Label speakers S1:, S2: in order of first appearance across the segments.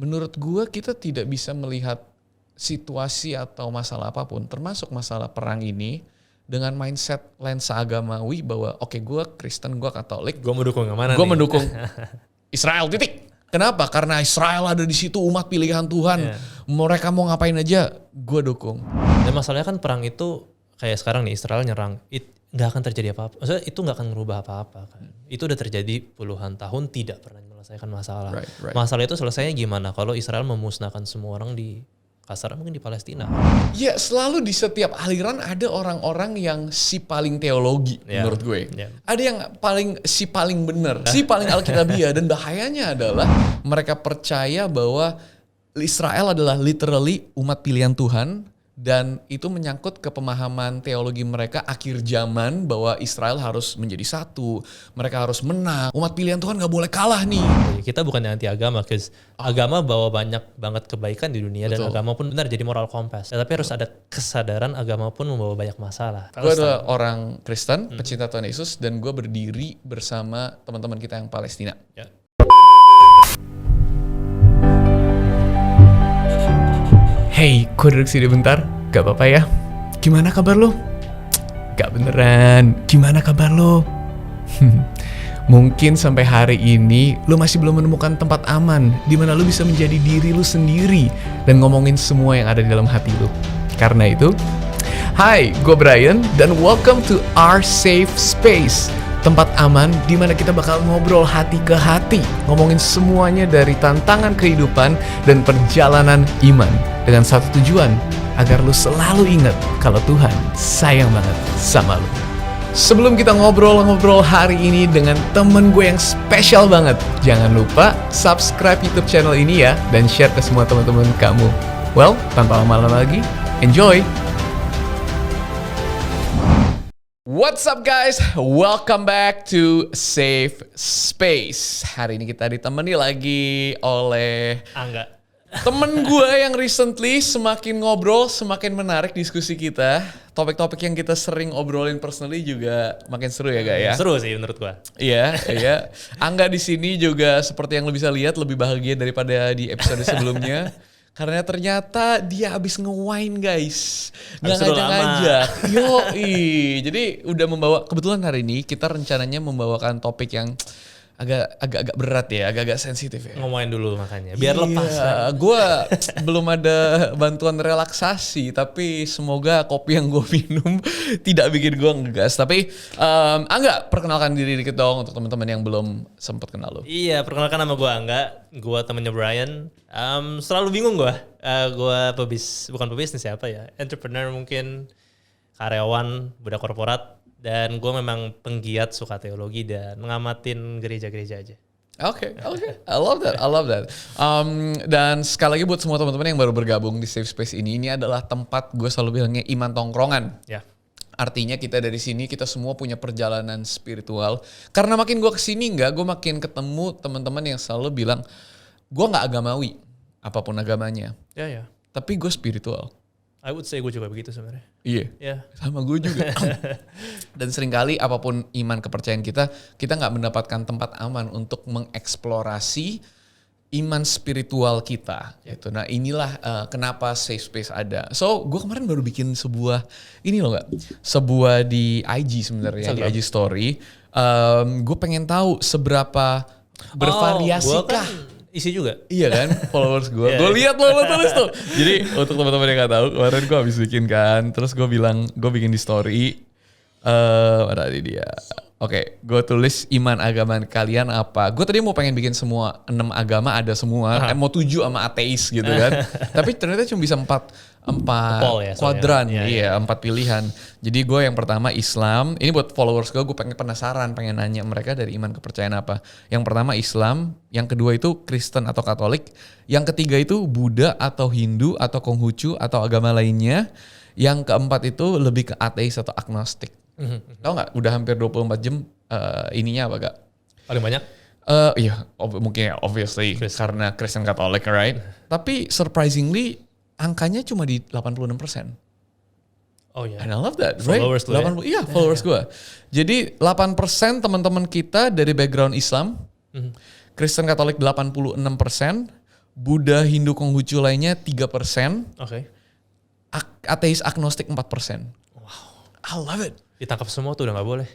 S1: menurut gue kita tidak bisa melihat situasi atau masalah apapun, termasuk masalah perang ini, dengan mindset lensa agamawi bahwa oke, gue Kristen, gue Katolik,
S2: Gue mendukung yang mana
S1: gue
S2: nih?
S1: mendukung Israel, titik. Kenapa? Karena Israel ada di situ, umat pilihan Tuhan. Mereka mau ngapain aja, gue dukung.
S2: Dan masalahnya kan perang itu kayak sekarang nih Israel nyerang, nggak akan terjadi apa-apa. Maksudnya itu nggak akan merubah apa-apa kan. Itu udah terjadi puluhan tahun, tidak pernah menyelesaikan masalah.
S1: Right.
S2: Masalah itu selesainya gimana? Kalau Israel memusnahkan semua orang di kasar mungkin di Palestina.
S1: Ya selalu di setiap aliran ada orang-orang yang si paling teologi menurut gue. Ada yang si paling benar, si paling alkitabiah. Dan bahayanya adalah mereka percaya bahwa Israel adalah literally umat pilihan Tuhan. Dan itu menyangkut ke pemahaman teologi mereka akhir zaman bahwa Israel harus menjadi satu. Mereka harus menang. Umat pilihan Tuhan gak boleh kalah nih.
S2: Kita bukan anti agama, karena agama bawa banyak banget kebaikan di dunia.
S1: Betul.
S2: Dan agama pun benar jadi moral kompas. Tapi harus ada kesadaran agama pun membawa banyak masalah.
S1: Gue adalah orang Kristen, pecinta Tuhan Yesus, dan gue berdiri bersama teman-teman kita yang Palestina.
S2: Ya.
S1: Hey, gue duduk sini bentar, gak apa-apa ya? Gimana kabar lo? Gak beneran, gimana kabar lo? Mungkin sampai hari ini lo masih belum menemukan tempat aman di mana lo bisa menjadi diri lo sendiri dan ngomongin semua yang ada di dalam hati lo. Karena itu, hai, gue Brian dan welcome to our safe space. Tempat aman di mana kita bakal ngobrol hati ke hati, ngomongin semuanya dari tantangan kehidupan dan perjalanan iman. Dengan satu tujuan, agar lu selalu ingat kalau Tuhan sayang banget sama lu. Sebelum kita ngobrol-ngobrol hari ini dengan temen gue yang spesial banget, jangan lupa subscribe YouTube channel ini ya, dan share ke semua teman-teman kamu. Well, tanpa lama-lama lagi, enjoy! What's up guys? Welcome back to Safe Space. Hari ini kita ditemani lagi oleh
S2: Angga.
S1: temen gue yang recently semakin ngobrol, semakin menarik diskusi kita. Topik-topik yang kita sering obrolin personally juga makin seru ya Gak ya?
S2: Seru sih menurut gua.
S1: Iya. Angga di sini juga seperti yang lo bisa lihat lebih bahagia daripada di episode sebelumnya. Karena ternyata dia abis nge-wine guys. Nggak ngajak-ngajak. Yoi. Jadi udah membawa, kebetulan hari ini kita rencananya membawakan topik yang agak berat ya, agak sensitif ya.
S2: Ngomongin dulu makanya, biar lepas.
S1: Gue belum ada bantuan relaksasi, tapi semoga kopi yang gue minum tidak bikin gue ngegas. Tapi Angga, perkenalkan diri dikit dong untuk teman-teman yang belum sempat kenal lo.
S2: Iya, perkenalkan nama gue Angga. Gue temennya Brian. Selalu bingung gue. Gue bukan pebisnis ya, apa ya? Entrepreneur mungkin, karyawan, budak korporat. Dan gue memang penggiat suka teologi dan ngamatin gereja-gereja aja.
S1: Oke. I love that. Dan sekali lagi buat semua teman-teman yang baru bergabung di Safe Space ini adalah tempat gue selalu bilangnya iman tongkrongan.
S2: Ya.
S1: Artinya kita dari sini, kita semua punya perjalanan spiritual. Karena makin gue kesini gue makin ketemu teman-teman yang selalu bilang, gue gak agamawi, apapun agamanya.
S2: Ya.
S1: Tapi gue spiritual.
S2: I would say gue juga begitu sebenarnya.
S1: Iya, sama gue juga. Dan seringkali apapun iman kepercayaan kita gak mendapatkan tempat aman untuk mengeksplorasi iman spiritual kita. Gitu. Nah inilah kenapa Safe Space ada. So gue kemarin baru bikin sebuah sebuah di IG sebenarnya, di IG story. Gue pengen tahu seberapa bervariasikah.
S2: Isi juga?
S1: Iya kan, followers gue. Gue lihat lo tulis tuh. Jadi untuk teman-teman yang gak tahu, kemarin gue habis bikin kan. Terus gue bilang, gue bikin di story. Mana dia? Oke, gue tulis iman agama kalian apa. Gue tadi mau pengen bikin semua 6 agama ada semua. Mau 7 sama ateis gitu kan. Tapi ternyata cuma bisa 4 kuadran, iya 4 pilihan. Jadi gue yang pertama Islam. Ini buat followers gue pengen penasaran, pengen nanya mereka dari iman kepercayaan apa. Yang pertama Islam, yang kedua itu Kristen atau Katolik, yang ketiga itu Buddha atau Hindu atau Konghucu atau agama lainnya, yang keempat itu lebih ke ateis atau agnostik. Tahu nggak? Udah hampir 24 jam ininya apa gak?
S2: Paling banyak?
S1: Iya, mungkin ya obviously karena Kristen Katolik, right? Tapi surprisingly angkanya cuma di 86%.
S2: Oh iya.
S1: And I love that, right?
S2: Followers lu ya?
S1: Iya, followers gue. Jadi 8% teman-teman kita dari background Islam, Kristen Katolik 86%, Buddha, Hindu, Konghucu lainnya 3%,
S2: Oke.
S1: ateis agnostik 4%.
S2: Wow.
S1: I love it.
S2: Ditangkap semua tuh udah nggak boleh.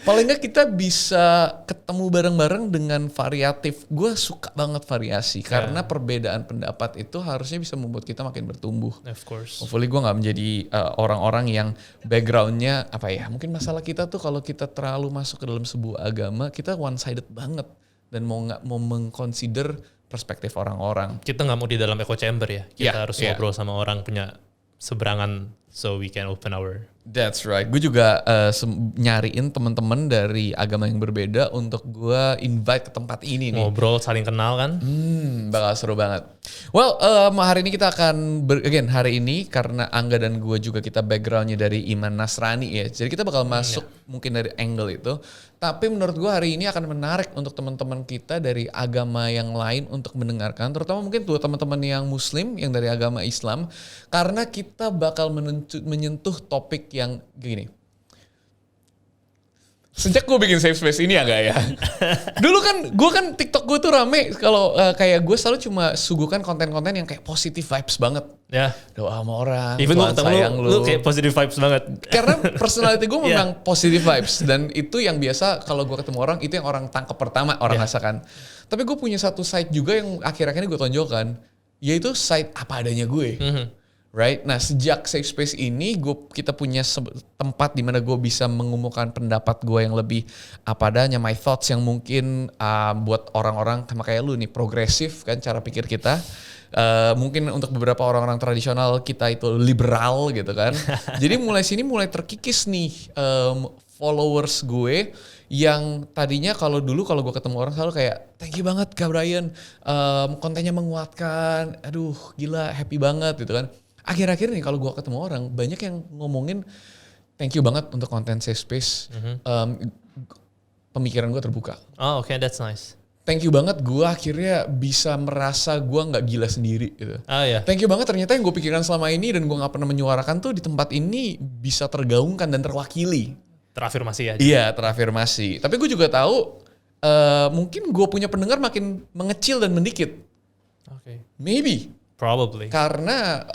S1: Paling nggak kita bisa ketemu bareng-bareng dengan variatif. Gue suka banget variasi karena perbedaan pendapat itu harusnya bisa membuat kita makin bertumbuh.
S2: Of course.
S1: Hopefully gue nggak menjadi orang-orang yang backgroundnya apa ya? Mungkin masalah kita tuh kalau kita terlalu masuk ke dalam sebuah agama, kita one sided banget dan mau mengconsider perspektif orang-orang.
S2: Kita nggak mau di dalam echo chamber ya. Kita harus
S1: yeah.
S2: ngobrol sama orang punya seberangan so we can open our.
S1: That's right. Gue juga nyariin teman-teman dari agama yang berbeda untuk gue invite ke tempat ini nih.
S2: Ngobrol, saling kenal kan.
S1: Bakal seru banget. Well, hari ini kita akan hari ini karena Angga dan gue juga kita backgroundnya dari iman Nasrani ya. Jadi kita bakal masuk mungkin dari angle itu. Tapi menurut gue hari ini akan menarik untuk teman-teman kita dari agama yang lain untuk mendengarkan. Terutama mungkin tuh teman-teman yang Muslim, yang dari agama Islam. Karena kita bakal menyentuh topik yang gini. Sejak gue bikin safe space ini agak ya. Dulu kan gue TikTok gue tuh rame kalau kayak gue selalu cuma suguhkan konten-konten yang kayak positive vibes banget.
S2: Ya.
S1: Doa sama orang,
S2: Even
S1: Tuhan sayang
S2: lu kayak positive vibes banget.
S1: Karena personality gue memang positive vibes dan itu yang biasa kalau gue ketemu orang itu yang orang tangkap pertama orang rasakan. Tapi gue punya satu side juga yang akhir-akhir ini gue tonjolkan, yaitu side apa adanya gue. Right? Nah sejak safe space ini kita punya tempat di mana gue bisa mengumumkan pendapat gue yang lebih apa adanya, my thoughts yang mungkin buat orang-orang sama kayak lu nih progresif kan cara pikir kita. Mungkin untuk beberapa orang-orang tradisional kita itu liberal gitu kan. Jadi mulai terkikis nih followers gue yang tadinya kalau gue ketemu orang selalu kayak thank you banget Kak Brian, kontennya menguatkan, aduh gila happy banget gitu kan. Akhir-akhir nih kalau gue ketemu orang banyak yang ngomongin thank you banget untuk konten safe space, pemikiran gue terbuka.
S2: Oh oke, that's nice.
S1: Thank you banget gue akhirnya bisa merasa gue gak gila sendiri gitu. Thank you banget ternyata yang gue pikirkan selama ini dan gue gak pernah menyuarakan tuh di tempat ini bisa tergaungkan dan terwakili.
S2: Terafirmasi aja.
S1: Iya terafirmasi. Tapi gue juga tahu mungkin gue punya pendengar makin mengecil dan mendikit.
S2: Oke.
S1: Maybe.
S2: Probably.
S1: Karena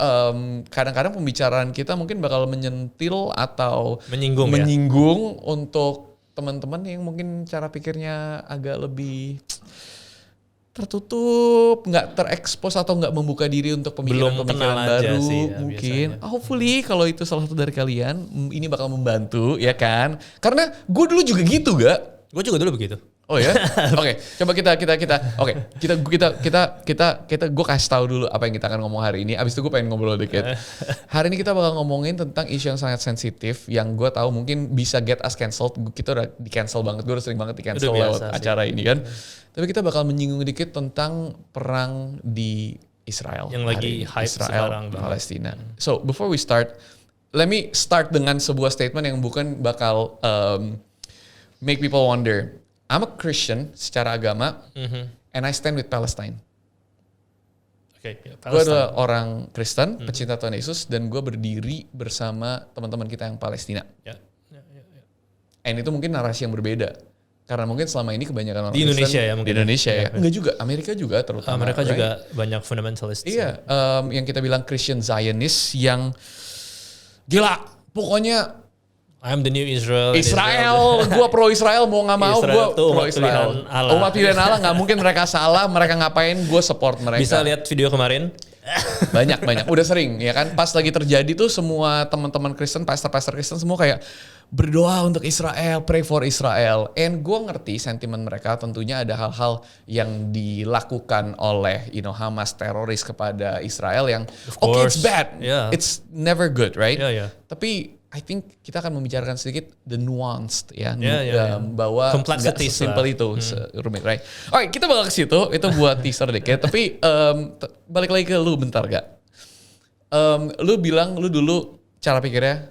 S1: kadang-kadang pembicaraan kita mungkin bakal menyentil atau
S2: menyinggung
S1: untuk teman-teman yang mungkin cara pikirnya agak lebih tertutup, nggak terekspos atau nggak membuka diri untuk pemikiran-pemikiran baru sih, ya, mungkin. Hopefully kalau itu salah satu dari kalian, ini bakal membantu ya kan? Karena gue dulu juga gitu gak?
S2: Gue juga dulu begitu.
S1: Oh ya, oke. Coba kita, gue kasih tahu dulu apa yang kita akan ngomong hari ini. Abis itu gue pengen ngobrol dikit. Hari ini kita bakal ngomongin tentang isu yang sangat sensitif, yang gue tahu mungkin bisa get us cancelled. Kita udah di cancel banget, gue udah sering banget di cancel lewat acara ini kan. Tapi kita bakal menyinggung dikit tentang perang di Israel.
S2: Yang lagi hype
S1: Israel
S2: sekarang.
S1: Palestina. So before we start, let me start dengan sebuah statement yang bukan bakal make people wonder. I'm a Christian secara agama, and I stand with Palestine.
S2: Okay,
S1: gue adalah orang Kristen, pecinta Tuhan Yesus, dan gue berdiri bersama teman-teman kita yang Palestina. And itu mungkin narasi yang berbeda, karena mungkin selama ini kebanyakan orang
S2: di
S1: Kristen
S2: Indonesia ya, mungkin
S1: di Indonesia ya. Enggak juga, Amerika juga terutama.
S2: Amerika juga banyak fundamentalist.
S1: Iya, yang kita bilang Christian Zionist yang gila, pokoknya.
S2: I'm the new Israel.
S1: Gue pro Israel mau nggak mau gue pro Israel. Umat pilihan Allah nggak mungkin mereka salah, mereka ngapain gue support mereka.
S2: Bisa lihat video kemarin?
S1: banyak, udah sering ya kan. Pas lagi terjadi tuh semua teman-teman Kristen, pastor Kristen semua kayak berdoa untuk Israel, pray for Israel. And gue ngerti sentimen mereka. Tentunya ada hal-hal yang dilakukan oleh Hamas teroris kepada Israel yang it's bad, it's never good, right? Tapi I think kita akan membicarakan sedikit the nuanced bahwa nggak sesimpel itu, rumit, right? Alright, kita bakal ke situ. Itu buat teaser dikit. Tapi balik lagi ke lu bentar gak? Lu bilang lu dulu cara pikirnya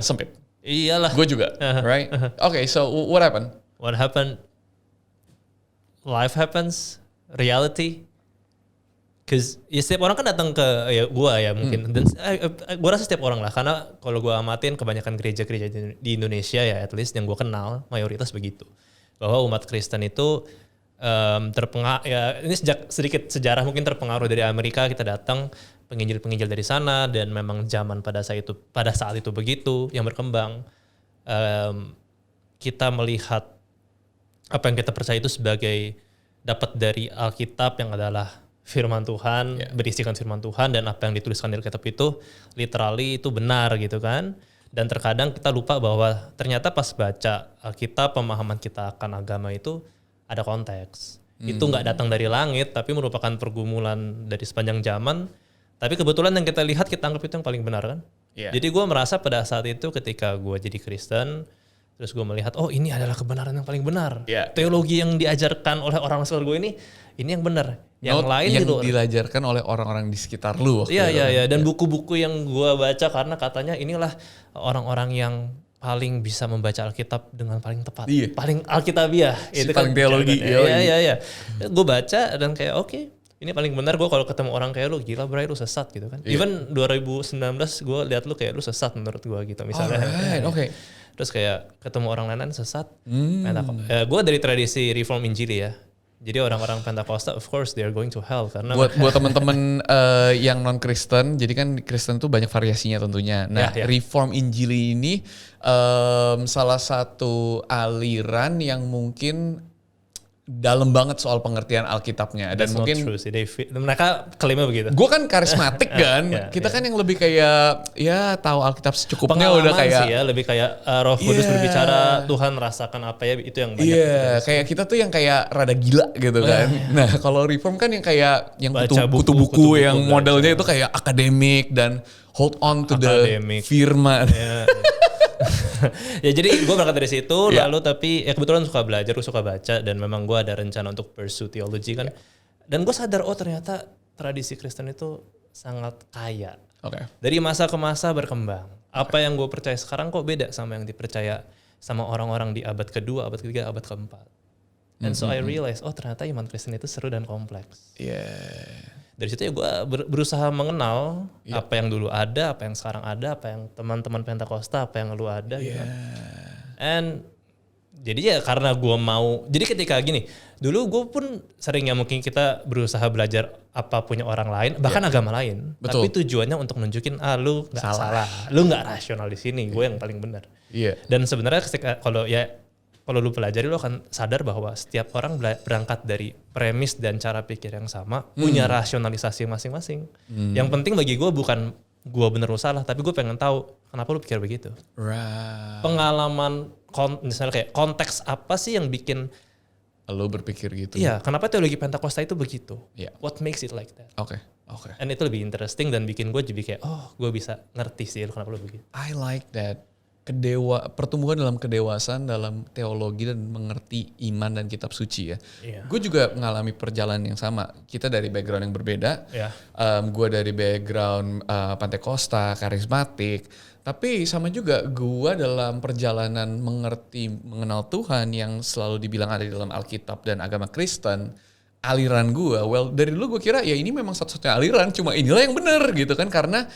S1: sempit.
S2: Iyalah.
S1: Gue juga, right? Okay, so what happened?
S2: What happened? Life happens, reality. Cause ya setiap orang kan datang ke gue mungkin dan gue rasa setiap orang lah, karena kalau gue amatin kebanyakan gereja-gereja di Indonesia ya, at least yang gue kenal mayoritas begitu, bahwa umat Kristen itu ya ini sedikit sejarah mungkin terpengaruh dari Amerika, kita datang penginjil-penginjil dari sana dan memang zaman pada saat itu begitu yang berkembang. Kita melihat apa yang kita percaya itu sebagai dapat dari Alkitab yang adalah firman Tuhan, berisikan firman Tuhan, dan apa yang dituliskan di Alkitab itu literally itu benar gitu kan. Dan terkadang kita lupa bahwa ternyata pas baca Alkitab, pemahaman kita akan agama itu ada konteks. Itu nggak datang dari langit, tapi merupakan pergumulan dari sepanjang zaman. Tapi kebetulan yang kita lihat, kita anggap itu yang paling benar kan. Jadi gue merasa pada saat itu ketika gue jadi Kristen, terus gue melihat, oh ini adalah kebenaran yang paling benar. Teologi yang diajarkan oleh orang sekitar gue ini yang benar. Yang lain
S1: yang diajarkan oleh orang-orang di sekitar lu.
S2: Iya. Dan buku-buku yang gue baca, karena katanya inilah orang-orang yang paling bisa membaca Alkitab dengan paling tepat. Paling Alkitabiah.
S1: Itu paling teologi.
S2: Iya. Gue baca dan kayak oke, ini paling benar. Gue kalau ketemu orang kayak lu, gila bray, lu sesat gitu kan. Even 2019 gue lihat lu kayak lu sesat menurut gue gitu misalnya. Terus kayak ketemu orang lain sesat. Gue dari tradisi Reform Injili ya. Jadi orang-orang Pentakosta of course they are going to hell karena
S1: buat teman-teman yang non Kristen, jadi kan Kristen tuh banyak variasinya tentunya. Nah, Reform Injili ini salah satu aliran yang mungkin dalam banget soal pengertian Alkitabnya. Dan mungkin
S2: true sih. Mereka klaimnya begitu.
S1: Gue kan karismatik kan. Kita kan yang lebih kayak ya tahu Alkitab secukupnya,
S2: pengalaman
S1: udah kayak
S2: sih ya, lebih kayak Roh Kudus berbicara, Tuhan merasakan apa ya, itu yang banyak.
S1: Kayak kita tuh yang kayak rada gila gitu kan. Nah, kalau Reform kan yang kayak yang buku-buku yang modelnya itu kayak akademik dan hold on to the firman.
S2: Ya jadi gue berangkat dari situ, lalu tapi ya kebetulan suka belajar, gue suka baca, dan memang gue ada rencana untuk pursue theology kan. Dan gue sadar, oh ternyata tradisi Kristen itu sangat kaya. Dari masa ke masa berkembang. Apa yang gue percaya sekarang kok beda sama yang dipercaya sama orang-orang di abad kedua, abad ketiga, abad keempat. And so I realize, oh ternyata iman Kristen itu seru dan kompleks. Dari situ ya gue berusaha mengenal apa yang dulu ada, apa yang sekarang ada, apa yang teman-teman Pentakosta, apa yang lu ada gitu. And jadi ya karena gue mau, jadi ketika gini, dulu gue pun sering ya mungkin kita berusaha belajar apa punya orang lain, bahkan agama lain. Tapi tujuannya untuk nunjukin, lu gak salah, lu gak rasional di sini, gue yang paling benar. Dan sebenarnya ketika kalau lu pelajari, lu akan sadar bahwa setiap orang berangkat dari premis dan cara pikir yang sama, punya rasionalisasi masing-masing. Yang penting bagi gue bukan gue bener lu salah, tapi gue pengen tahu kenapa lu pikir begitu. Pengalaman, misalnya kayak konteks apa sih yang bikin
S1: lu berpikir gitu?
S2: Iya, kenapa teologi Pentakosta itu begitu? What makes it like that? And itu lebih interesting dan bikin gue jadi kayak, oh gue bisa ngerti sih kenapa lu begitu.
S1: I like that. Pertumbuhan dalam kedewasaan dalam teologi dan mengerti iman dan kitab suci ya. Gue juga mengalami perjalanan yang sama. Kita dari background yang berbeda. Gue dari background Pentakosta, karismatik. Tapi sama juga gue dalam perjalanan mengenal Tuhan yang selalu dibilang ada di dalam Alkitab dan agama Kristen. Aliran gue, dari dulu gue kira ya ini memang satu-satunya aliran. Cuma inilah yang benar gitu kan. Karena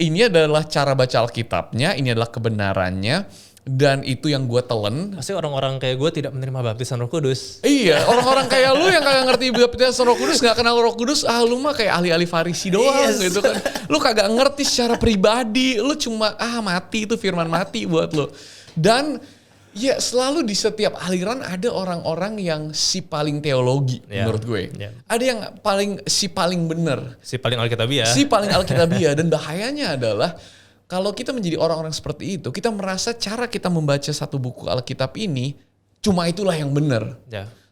S1: ini adalah cara baca Alkitabnya, ini adalah kebenarannya, dan itu yang gue telen.
S2: Pasti orang-orang kayak gue tidak menerima baptisan Roh Kudus.
S1: Iya, orang-orang kayak lu yang kagak ngerti baptisan Roh Kudus, gak kenal Roh Kudus, lu mah kayak ahli-ahli Farisi doang gitu kan. Lu kagak ngerti secara pribadi, lu cuma mati, itu firman mati buat lu. Dan ya selalu di setiap aliran ada orang-orang yang si paling teologi menurut gue. Ada yang si paling benar.
S2: Si paling Alkitabiah.
S1: Si paling Alkitabiah. Dan bahayanya adalah kalau kita menjadi orang-orang seperti itu, kita merasa cara kita membaca satu buku Alkitab ini cuma itulah yang benar.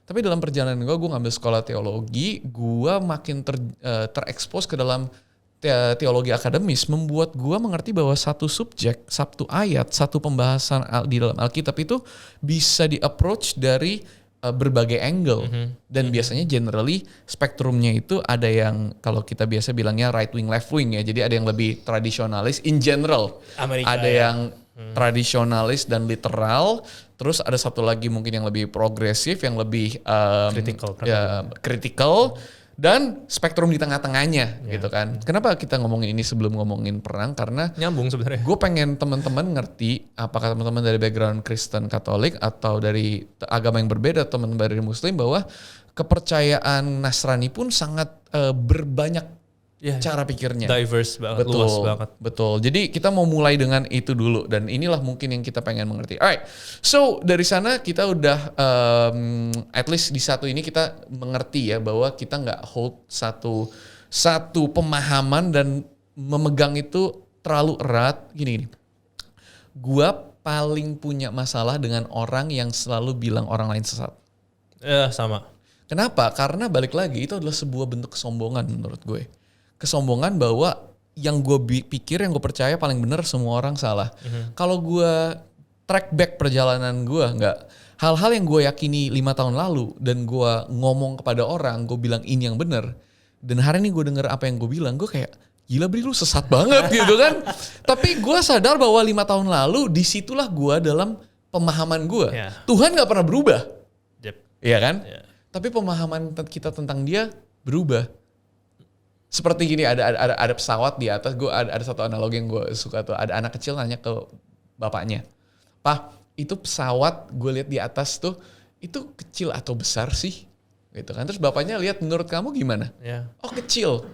S1: Tapi dalam perjalanan gue ngambil sekolah teologi, gue makin terekspos ke dalam teologi akademis, membuat gue mengerti bahwa satu subjek, satu ayat, satu pembahasan di dalam Alkitab itu bisa di-approach dari berbagai angle. Dan biasanya generally spektrumnya itu ada yang kalau kita biasa bilangnya right wing, left wing ya. Jadi ada yang lebih tradisionalis in general. Ada yang tradisionalis dan literal. Terus ada satu lagi mungkin yang lebih progresif, yang lebih critical. dan spektrum di tengah-tengahnya gitu kan. Kenapa kita ngomongin ini sebelum ngomongin perang? Karena
S2: nyambung sebenarnya.
S1: gue pengen teman-teman ngerti apakah teman-teman dari background Kristen Katolik atau dari agama yang berbeda, teman-teman dari Muslim, bahwa kepercayaan Nasrani pun sangat berbanyak cara pikirnya.
S2: Diverse banget, luas banget.
S1: Betul. Jadi kita mau mulai dengan itu dulu dan inilah mungkin yang kita pengen mengerti. Alright, so dari sana kita udah at least di satu ini kita mengerti ya bahwa kita nggak hold satu pemahaman dan memegang itu terlalu erat. Gini. Gua paling punya masalah dengan orang yang selalu bilang orang lain sesat.
S2: Sama.
S1: Kenapa? Karena balik lagi itu adalah sebuah bentuk kesombongan menurut gue. Kesombongan bahwa yang gue pikir, yang gue percaya paling benar semua orang salah. Kalau gue track back perjalanan gue, hal-hal yang gue yakini 5 tahun lalu dan gue ngomong kepada orang, gue bilang ini yang benar. Dan hari ini gue denger apa yang gue bilang, gue kayak gila Bri, lu sesat banget gitu kan. Tapi gue sadar bahwa 5 tahun lalu disitulah gue dalam pemahaman gue. Tuhan gak pernah berubah. Iya kan? Tapi pemahaman kita tentang dia berubah. Seperti gini, ada pesawat di atas, gue ada satu analogi yang gue suka tuh, ada anak kecil nanya ke bapaknya, "Pak, itu pesawat gue lihat di atas tuh, itu kecil atau besar sih?" Gitu kan. Terus bapaknya lihat, "Menurut kamu gimana?" "Oh, kecil."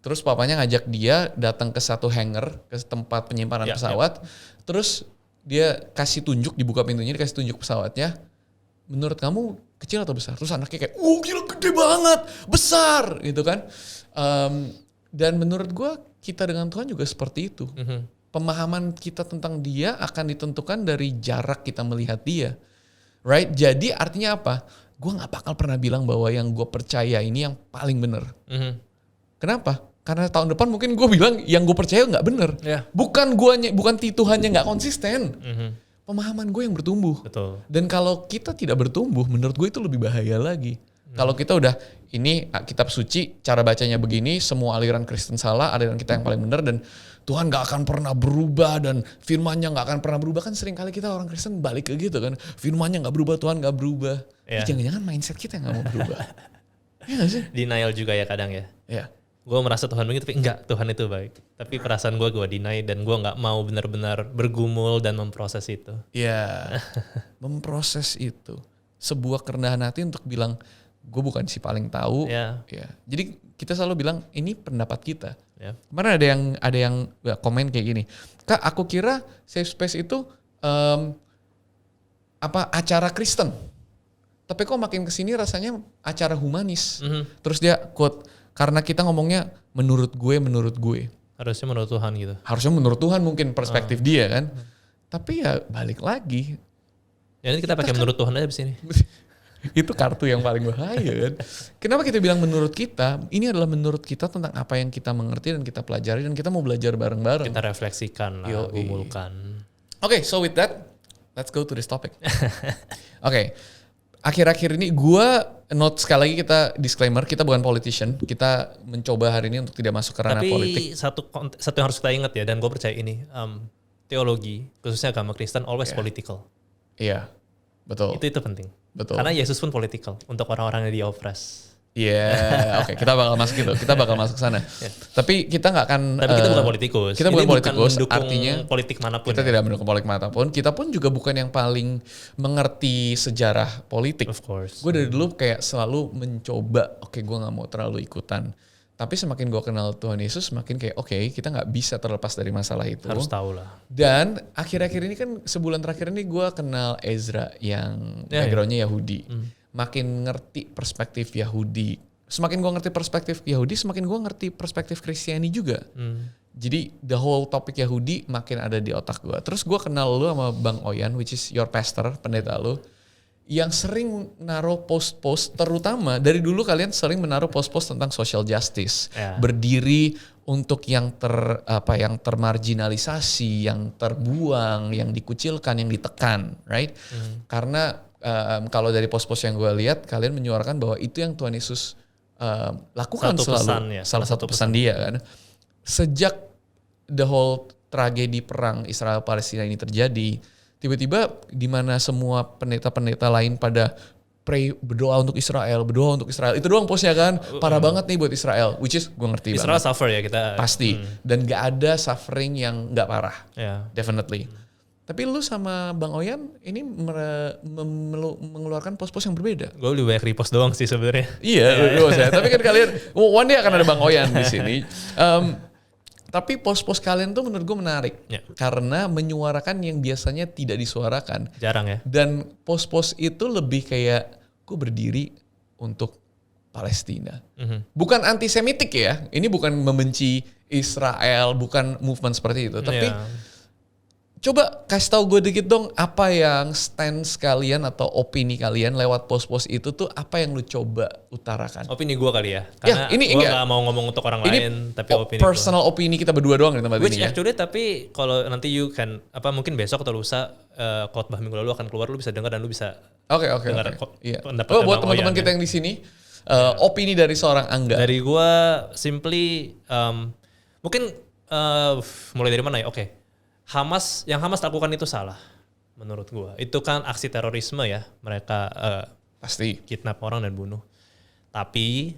S1: Terus papanya ngajak dia datang ke satu hangar, ke tempat penyimpanan pesawat. Terus dia kasih tunjuk, dibuka pintunya, dikasih tunjuk pesawatnya. "Menurut kamu kecil atau besar?" Terus anaknya kayak, "Oh gila, gede banget, besar," gitu kan. Dan menurut gue kita dengan Tuhan juga seperti itu. Pemahaman kita tentang dia akan ditentukan dari jarak kita melihat dia, right? Jadi artinya apa? Gue nggak bakal pernah bilang bahwa yang gue percaya ini yang paling benar. Kenapa? Karena tahun depan mungkin gue bilang yang gue percaya nggak benar. Bukan Tuhannya nggak konsisten. Pemahaman gue yang bertumbuh.
S2: Betul. Dan
S1: kalau kita tidak bertumbuh, menurut gue itu lebih bahaya lagi. Kalau kita udah, ini kitab suci, cara bacanya begini, semua aliran Kristen salah, aliran kita yang paling benar, dan Tuhan gak akan pernah berubah, dan firman-Nya gak akan pernah berubah. Kan sering kali kita orang Kristen balik ke gitu kan, firman-Nya gak berubah, Tuhan gak berubah. Jangan-jangan mindset kita yang gak mau berubah. Iya gak sih?
S2: Denial juga ya kadang ya. Gue merasa Tuhan begitu, tapi enggak, Tuhan itu baik. Tapi perasaan gue deny, dan gue gak mau benar-benar bergumul dan memproses itu.
S1: Memproses itu. Sebuah kerendahan hati untuk bilang, gue bukan si paling tahu. Jadi kita selalu bilang ini pendapat kita. Kemarin ada yang komen kayak gini, "Kak, aku kira safe space itu acara Kristen, tapi kok makin kesini rasanya acara humanis." Terus dia quote, "Karena kita ngomongnya menurut gue."
S2: Harusnya menurut Tuhan gitu.
S1: Harusnya menurut Tuhan mungkin perspektif dia kan. Tapi ya balik lagi.
S2: Ya ini kita pakai menurut Tuhan aja di sini.
S1: Itu kartu yang paling bahaya kan. Kenapa kita bilang menurut kita? Ini adalah menurut kita tentang apa yang kita mengerti dan kita pelajari dan kita mau belajar bareng-bareng.
S2: Kita refleksikan lah, gumulkan.
S1: Okay, so with that, let's go to this topic. Okay, akhir-akhir ini gue note sekali lagi, kita disclaimer, kita bukan politician. Kita mencoba hari ini untuk tidak masuk ke ranah politik.
S2: Tapi satu yang harus kita ingat ya, dan gue percaya ini, teologi, khususnya agama Kristen, always political.
S1: Iya, betul.
S2: Itu penting.
S1: Betul.
S2: Karena Yesus pun political untuk orang-orang yang di-oppress.
S1: Oke, kita bakal masuk gitu. Kita bakal masuk sana. Tapi kita nggak akan.
S2: Tapi kita bukan politikus.
S1: Kita bukan politikus.
S2: Artinya politik manapun.
S1: Kita tidak mendukung politik manapun. Kita pun juga bukan yang paling mengerti sejarah politik.
S2: Of course.
S1: Gue dari dulu kayak selalu mencoba. Oke, gue nggak mau terlalu ikutan. Tapi semakin gue kenal Tuhan Yesus, semakin kayak kita nggak bisa terlepas dari masalah itu.
S2: Harus tahu lah.
S1: Dan akhir-akhir ini kan sebulan terakhir ini gue kenal Ezra yang backgroundnya Yahudi. Makin ngerti perspektif Yahudi. Semakin gue ngerti perspektif Yahudi, semakin gue ngerti perspektif Kristiani juga. Jadi the whole topik Yahudi makin ada di otak gue. Terus gue kenal lu sama Bang Oyan, which is your pastor, pendeta lu, yang sering naruh post-post, terutama dari dulu kalian sering menaruh post-post tentang social justice, berdiri untuk yang termarginalisasi, yang terbuang, yang dikucilkan, yang ditekan, right? Karena kalau dari post-post yang gue lihat, kalian menyuarakan bahwa itu yang Tuhan Yesus lakukan selalu. Salah satu pesan dia kan. Sejak the whole tragedi perang Israel Palestina ini terjadi, tiba-tiba di mana semua pendeta-pendeta lain pada berdoa untuk Israel. Itu doang postnya kan. Parah banget nih buat Israel. Which is gue ngerti
S2: Israel
S1: banget.
S2: suffer ya kita.
S1: Pasti. Dan gak ada suffering yang gak parah.
S2: Yeah.
S1: Definitely. Tapi lu sama Bang Oyan ini mengeluarkan post-post yang berbeda.
S2: Gue lebih banyak repost doang sih sebenarnya.
S1: Iya, tapi kan kalian one day akan ada Bang Oyan di sini. Tapi post-post kalian tuh menurut gue menarik. Karena menyuarakan yang biasanya tidak disuarakan.
S2: Jarang ya.
S1: Dan post-post itu lebih kayak gue berdiri untuk Palestina. Bukan antisemitik ya. Ini bukan membenci Israel, bukan movement seperti itu. Tapi coba kasih tahu gue dikit dong, apa yang stance kalian atau opini kalian lewat post-post itu tuh apa yang lu coba utarakan?
S2: Opini gue kali ya, karena gue gak mau ngomong untuk orang lain, tapi opini
S1: personal gua. Opini kita berdua doang di tempat
S2: Which
S1: ini
S2: actually tapi kalau nanti you can, mungkin besok atau lusa khotbah minggu lalu akan keluar, lu bisa dengar dan lu bisa dengar pendapat
S1: buat teman-teman kita yang di sini, opini dari seorang Angga.
S2: Dari gue simply, mungkin mulai dari mana ya, yang Hamas lakukan itu salah menurut gua. Itu kan aksi terorisme ya, mereka
S1: pasti
S2: kidnap orang dan bunuh. Tapi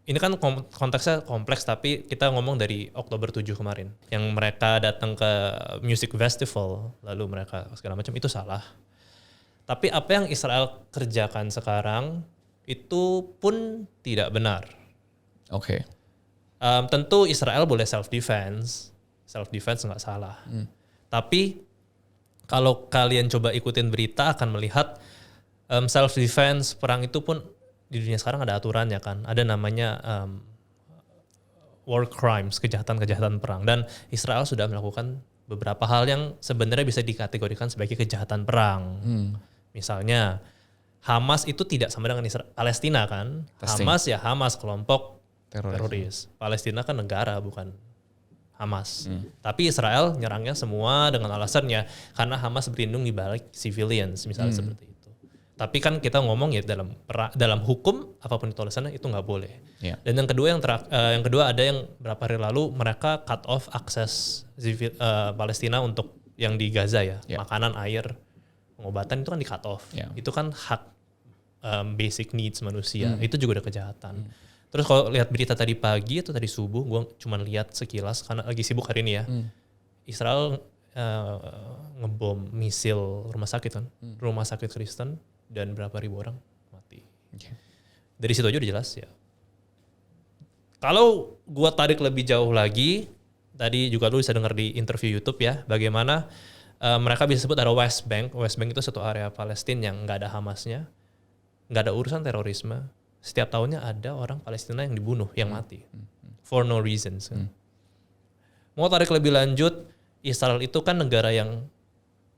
S2: ini kan konteksnya kompleks, tapi kita ngomong dari Oktober 7 kemarin yang mereka datang ke music festival lalu mereka segala macam, itu salah. Tapi apa yang Israel kerjakan sekarang itu pun tidak benar. Tentu Israel boleh self defense nggak salah. Tapi kalau kalian coba ikutin berita akan melihat self defense perang itu pun di dunia sekarang ada aturannya kan. Ada namanya war crimes, kejahatan-kejahatan perang, dan Israel sudah melakukan beberapa hal yang sebenarnya bisa dikategorikan sebagai kejahatan perang. Misalnya Hamas itu tidak sama dengan Palestina kan. Hamas ya Hamas, kelompok teroris. Palestina kan negara bukan Hamas. Tapi Israel nyerangnya semua dengan alasannya karena Hamas berlindung di balik civilians misalnya seperti itu. Tapi kan kita ngomong ya dalam hukum apapun itu alasannya itu nggak boleh. Dan yang kedua ada yang berapa hari lalu mereka cut off akses Palestina untuk yang di Gaza ya, makanan, air, pengobatan itu kan di cut off. Itu kan hak basic needs manusia. Itu juga udah kejahatan. Terus kalau lihat berita tadi pagi atau tadi subuh, gue cuma lihat sekilas karena lagi sibuk hari ini ya. Israel ngebom misil rumah sakit kan, rumah sakit Kristen, dan berapa ribu orang mati. Dari situ aja udah jelas ya. Kalau gue tarik lebih jauh lagi, tadi juga lu bisa dengar di interview YouTube ya, bagaimana mereka bisa sebut ada West Bank. West Bank itu satu area Palestina yang nggak ada Hamasnya, nggak ada urusan terorisme. Setiap tahunnya ada orang Palestina yang dibunuh, yang mati. For no reasons. Mau tarik lebih lanjut, Israel itu kan negara yang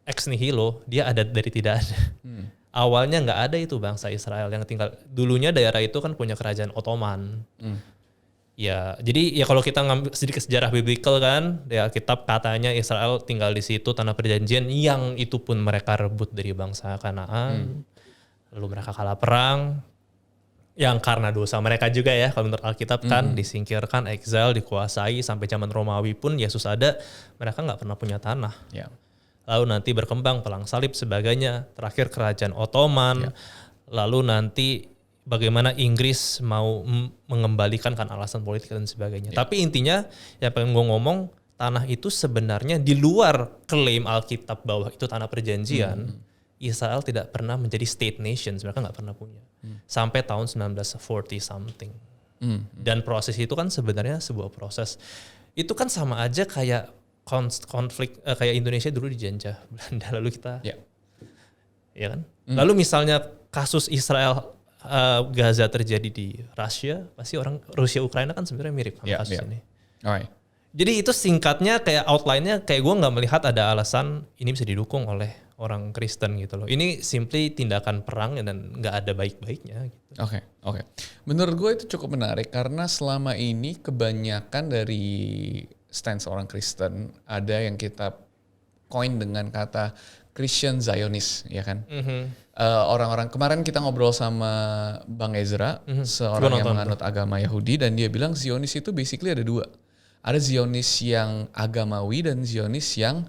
S2: ex nihilo, dia ada dari tidak ada. Awalnya nggak ada itu bangsa Israel yang tinggal. Dulunya daerah itu kan punya kerajaan Ottoman. Ya, jadi ya kalau kita ngambil sedikit sejarah biblical kan, ya Alkitab katanya Israel tinggal di situ tanah perjanjian yang itu pun mereka rebut dari bangsa Kanaan. Lalu mereka kalah perang. Yang karena dosa mereka juga ya, kalau menurut Alkitab kan disingkirkan, exile, dikuasai sampai zaman Romawi pun Yesus ada, mereka nggak pernah punya tanah. Lalu nanti berkembang perang salib sebagainya, terakhir kerajaan Ottoman, lalu nanti bagaimana Inggris mau mengembalikan kan alasan politik dan sebagainya. Tapi intinya yang pengen gue ngomong, tanah itu sebenarnya di luar klaim Alkitab bahwa itu tanah perjanjian. Israel tidak pernah menjadi state nation, mereka nggak pernah punya. Sampai tahun 1940 something. Dan proses itu kan sebenarnya sebuah proses. Itu kan sama aja kayak konflik, kayak Indonesia dulu dijajah Belanda, lalu kita, ya kan? Lalu misalnya kasus Israel Gaza terjadi di Rusia, pasti orang Rusia Ukraina kan sebenarnya mirip sama kasus ini. Jadi itu singkatnya kayak outline-nya kayak gue nggak melihat ada alasan ini bisa didukung oleh orang Kristen gitu loh. Ini simply tindakan perang dan nggak ada baik-baiknya. Gitu.
S1: Oke. Menurut gue itu cukup menarik karena selama ini kebanyakan dari stance orang Kristen ada yang kita coin dengan kata Christian Zionist, ya kan? Orang-orang kemarin kita ngobrol sama Bang Ezra, seorang yang menganut agama Yahudi, dan dia bilang Zionis itu basically ada dua. Ada Zionis yang agamawi dan Zionis yang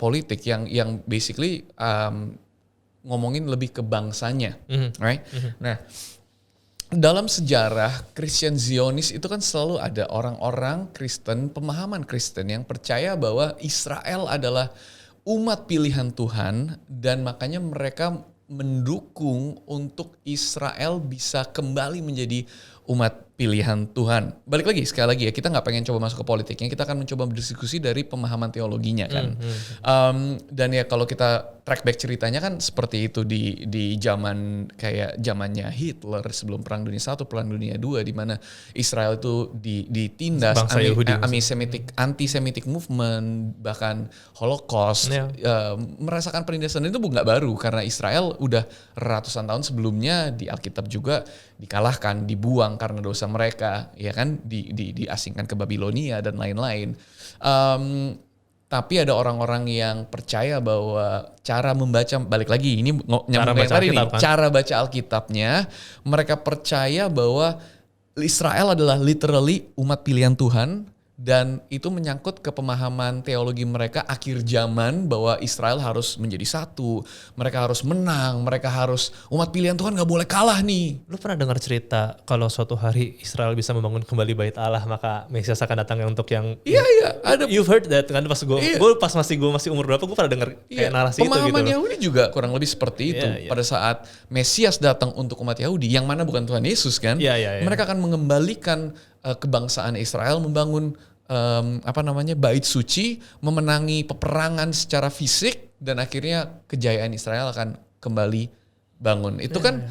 S1: politik, yang basically ngomongin lebih ke bangsanya, right? Nah, dalam sejarah Christian Zionis itu kan selalu ada orang-orang Kristen, pemahaman Kristen yang percaya bahwa Israel adalah umat pilihan Tuhan dan makanya mereka mendukung untuk Israel bisa kembali menjadi umat pilihan Tuhan. Balik lagi, sekali lagi ya, kita nggak pengen coba masuk ke politiknya, kita akan mencoba berdiskusi dari pemahaman teologinya kan. Dan ya kalau kita track back ceritanya kan seperti itu di zaman kayak zamannya Hitler sebelum Perang Dunia I, Perang Dunia II, di mana Israel itu ditindas, anti-Semitic movement, bahkan Holocaust, merasakan penindasan itu nggak baru karena Israel udah ratusan tahun sebelumnya di Alkitab juga dikalahkan, dibuang karena dosa mereka, ya kan, diasingkan ke Babilonia dan lain-lain. Tapi ada orang-orang yang percaya bahwa cara membaca, balik lagi ini nyambung yang tadi nih, cara baca Alkitabnya, mereka percaya bahwa Israel adalah literally umat pilihan Tuhan. Dan itu menyangkut ke pemahaman teologi mereka akhir zaman bahwa Israel harus menjadi satu. Mereka harus menang, mereka harus, umat pilihan Tuhan gak boleh kalah nih.
S2: Lu pernah dengar cerita kalau suatu hari Israel bisa membangun kembali bait Allah maka Mesias akan datang untuk yang...
S1: Iya, ada.
S2: You've heard that kan pas gue masih umur berapa gue pernah dengar kayak narasi itu gitu.
S1: Pemahaman Yahudi juga kurang lebih seperti itu. Pada saat Mesias datang untuk umat Yahudi, yang mana bukan Tuhan Yesus kan. Mereka akan mengembalikan kebangsaan Israel, membangun bait suci, memenangi peperangan secara fisik, dan akhirnya kejayaan Israel akan kembali bangun. Itu kan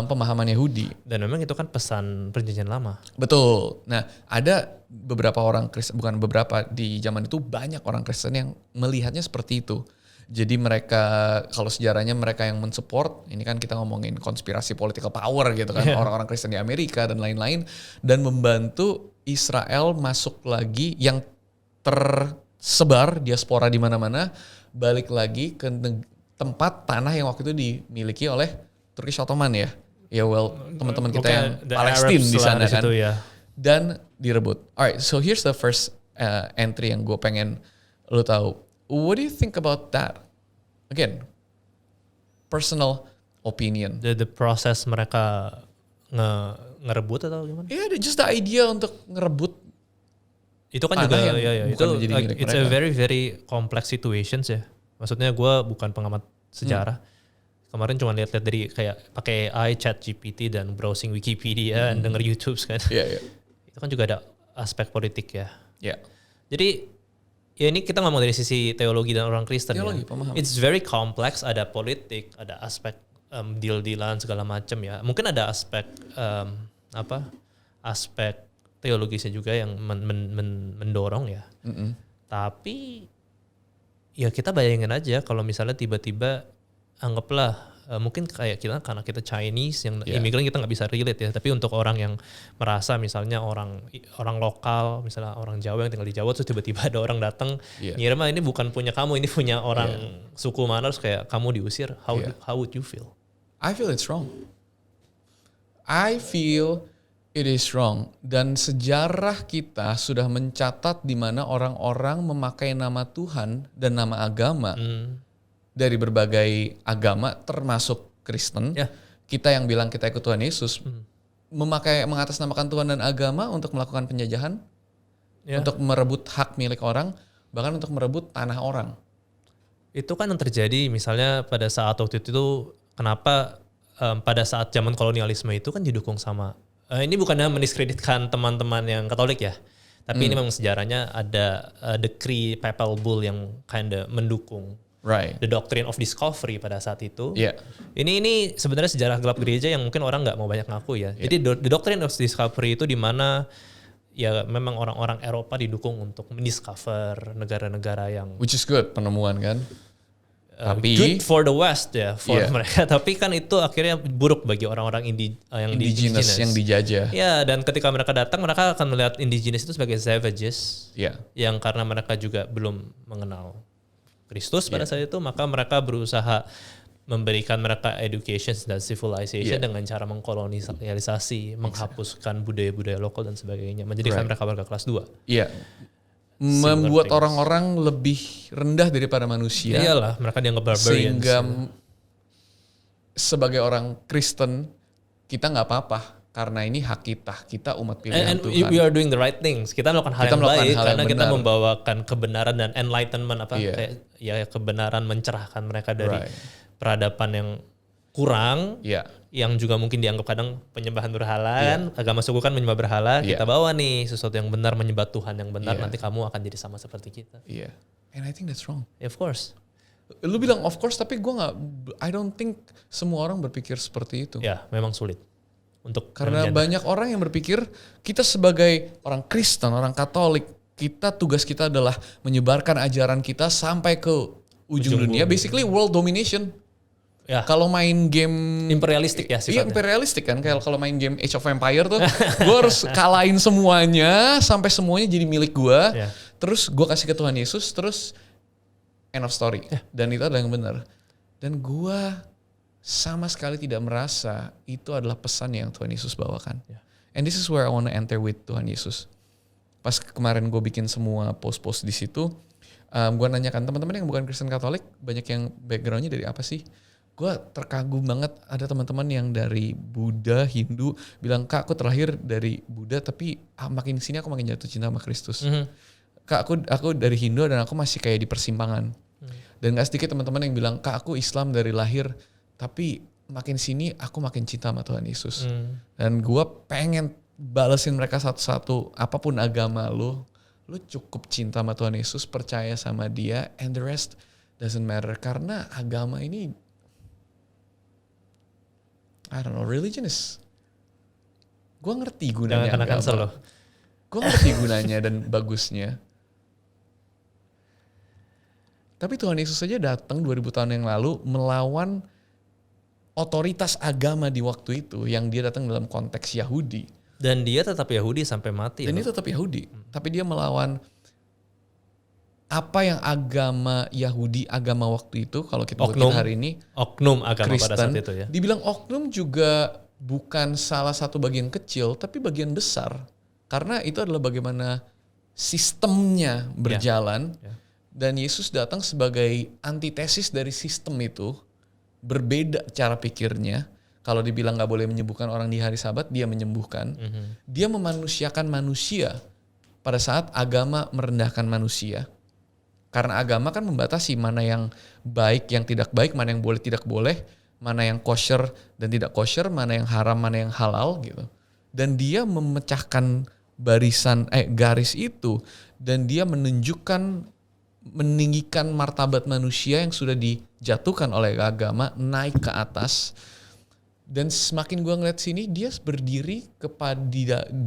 S1: pemahaman Yahudi.
S2: Dan memang itu kan pesan Perjanjian Lama.
S1: Betul. Nah, ada beberapa orang Kristen, bukan beberapa, di zaman itu banyak orang Kristen yang melihatnya seperti itu. Jadi mereka, kalau sejarahnya mereka yang mensupport, ini kan kita ngomongin konspirasi political power gitu kan, orang-orang Kristen di Amerika dan lain-lain, dan membantu Israel masuk lagi yang tersebar diaspora di mana-mana, balik lagi ke tempat tanah yang waktu itu dimiliki oleh Turkish Ottoman ya. Ya teman-teman kita yang Palestina di sana kan. Dan direbut. Alright, so here's the first entry yang gue pengen lo tahu. What do you think about that? Again, personal opinion.
S2: The process mereka ngerebut atau gimana?
S1: Yeah, just the idea untuk ngerebut.
S2: Itu kan juga itu it's a very very complex situations ya. Maksudnya gue bukan pengamat sejarah. Kemarin cuma lihat-lihat dari kayak pakai AI, Chat GPT dan browsing Wikipedia dan denger YouTube kan. Itu kan juga ada aspek politik ya. Jadi ya ini kita ngomong dari sisi teologi dan orang Kristen ya. It's very complex, ada politik, ada aspek deal-dealan segala macam ya. Mungkin ada aspek aspek teologisnya juga yang mendorong ya. Tapi ya kita bayangin aja kalau misalnya tiba-tiba anggaplah mungkin kayak kita karena kita Chinese yang imigran kita nggak bisa relate ya, tapi untuk orang yang merasa misalnya orang lokal, misalnya orang Jawa yang tinggal di Jawa, terus tiba-tiba ada orang datang ngirim ini bukan punya kamu, ini punya orang suku mana, terus kayak kamu diusir, how would you feel?
S1: I feel it's wrong. I feel it is wrong. Dan sejarah kita sudah mencatat di mana orang-orang memakai nama Tuhan dan nama agama dari berbagai agama termasuk Kristen. Kita yang bilang kita ikut Tuhan Yesus mengatasnamakan Tuhan dan agama untuk melakukan penjajahan, untuk merebut hak milik orang, bahkan untuk merebut tanah orang.
S2: Itu kan yang terjadi misalnya pada saat waktu itu kenapa pada saat zaman kolonialisme itu kan didukung sama ini bukannya mendiskreditkan teman-teman yang Katolik ya, tapi ini memang sejarahnya ada decree papal bull yang kinda mendukung the doctrine of discovery pada saat itu. Ini sebenarnya sejarah gelap gereja yang mungkin orang nggak mau banyak ngaku ya. Jadi the doctrine of discovery itu di mana ya memang orang-orang Eropa didukung untuk mendiscover negara-negara yang
S1: which is good, penemuan kan. Tapi
S2: good for the West ya, for mereka. Tapi kan itu akhirnya buruk bagi orang-orang indigenous
S1: yang dijajah.
S2: Ya, dan ketika mereka datang, mereka akan melihat indigenous itu sebagai savages. Yang karena mereka juga belum mengenal Kristus pada saat itu, maka mereka berusaha memberikan mereka education dan civilization dengan cara mengkolonisasi, menghapuskan budaya-budaya lokal dan sebagainya, menjadikan mereka warga kelas 2. Membuat
S1: orang-orang lebih rendah daripada manusia.
S2: Iyalah, mereka dianggap barbarians.
S1: Sehingga sebagai orang Kristen kita nggak apa-apa karena ini hak kita umat pilihan
S2: And
S1: Tuhan.
S2: we are doing the right things. Kita melakukan hal yang baik karena kita
S1: benar.
S2: membawakan kebenaran dan enlightenment
S1: Iya.
S2: kayak ya kebenaran mencerahkan mereka dari
S1: Right.
S2: peradaban yang kurang,
S1: Iya.
S2: yang juga mungkin dianggap kadang penyembahan berhala kan, agama suku kan menyembah berhala.
S1: Iya.
S2: Kita bawa nih sesuatu yang benar, menyembah Tuhan yang benar,
S1: Iya.
S2: nanti kamu akan jadi sama seperti kita.
S1: Iya. And I think that's wrong.
S2: Yeah, of course.
S1: Lu bilang of course tapi I don't think semua orang berpikir seperti itu.
S2: Ya, memang sulit untuk
S1: Karena banyak orang yang berpikir kita sebagai orang Kristen, orang Katolik, tugas kita adalah menyebarkan ajaran kita sampai ke ujung dunia, basically world domination.
S2: Ya.
S1: Kalau main game
S2: Imperialistik ya
S1: Iya,
S2: sifatnya.
S1: imperialistik kan. Kayak kalau main game Age of Empire tuh, gue harus kalahin semuanya sampai semuanya jadi milik gue.
S2: Ya.
S1: Terus gue kasih ke Tuhan Yesus, terus end of story. Dan itu adalah yang benar. Dan gue sama sekali tidak merasa itu adalah pesan yang Tuhan Yesus bawakan. And this is where I want to enter with Tuhan Yesus. Pas kemarin gue bikin semua post-post di situ, gue nanyakan teman-teman yang bukan Kristen Katolik, banyak yang backgroundnya dari apa sih? Gue terkagum banget, ada teman-teman yang dari Buddha, Hindu, bilang, Kak aku terlahir dari Buddha tapi makin sini aku makin jatuh cinta sama Kristus. Kak aku dari Hindu dan aku masih kayak di persimpangan. Dan gak sedikit teman-teman yang bilang, Kak aku Islam dari lahir tapi makin sini aku makin cinta sama Tuhan Yesus. Dan gue pengen balesin mereka satu-satu, apapun agama lu cukup cinta sama Tuhan Yesus, percaya sama dia, and the rest doesn't matter. Karena agama ini, I don't know, religion is, gue ngerti gunanya
S2: Jangan kena cancel
S1: agama.
S2: loh.
S1: Gue ngerti gunanya dan bagusnya. Tapi Tuhan Yesus saja datang 2000 tahun yang lalu melawan otoritas agama di waktu itu yang dia datang dalam konteks Yahudi.
S2: Dan dia tetap Yahudi sampai mati.
S1: Dan dia tetap Yahudi. Tapi dia melawan apa yang agama Yahudi, agama waktu itu, kalau kita
S2: Oknum.
S1: hari ini,
S2: Oknum agama
S1: Kristen,
S2: pada saat itu ya.
S1: dibilang oknum juga bukan salah satu bagian kecil, tapi bagian besar. Karena itu adalah bagaimana sistemnya berjalan. Dan Yesus datang sebagai antitesis dari sistem itu. Berbeda cara pikirnya. Kalau dibilang gak boleh menyembuhkan orang di hari Sabat, dia menyembuhkan. Dia memanusiakan manusia pada saat agama merendahkan manusia. Karena agama kan membatasi mana yang baik, yang tidak baik, mana yang boleh, tidak boleh, mana yang kosher dan tidak kosher, mana yang haram, mana yang halal gitu. Dan dia memecahkan garis itu, dan dia meninggikan martabat manusia yang sudah dijatuhkan oleh agama naik ke atas. Dan semakin gue ngeliat sini, dia berdiri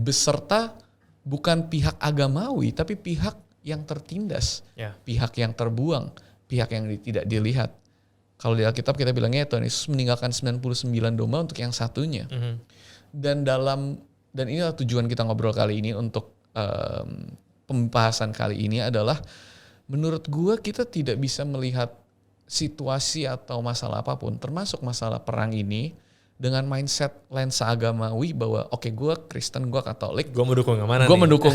S1: beserta bukan pihak agamawi, tapi pihak yang tertindas, pihak yang terbuang, pihak yang tidak dilihat. Kalau di Alkitab kita bilangnya Tuhan Yesus meninggalkan 99 domba untuk yang satunya. Dan inilah tujuan kita ngobrol kali ini untuk pembahasan kali ini adalah, menurut gue kita tidak bisa melihat situasi atau masalah apapun, termasuk masalah perang ini, dengan mindset lensa agamawi bahwa oke, gue Kristen, gue Katolik,
S2: Gue mendukung yang mana
S1: gue
S2: nih?
S1: mendukung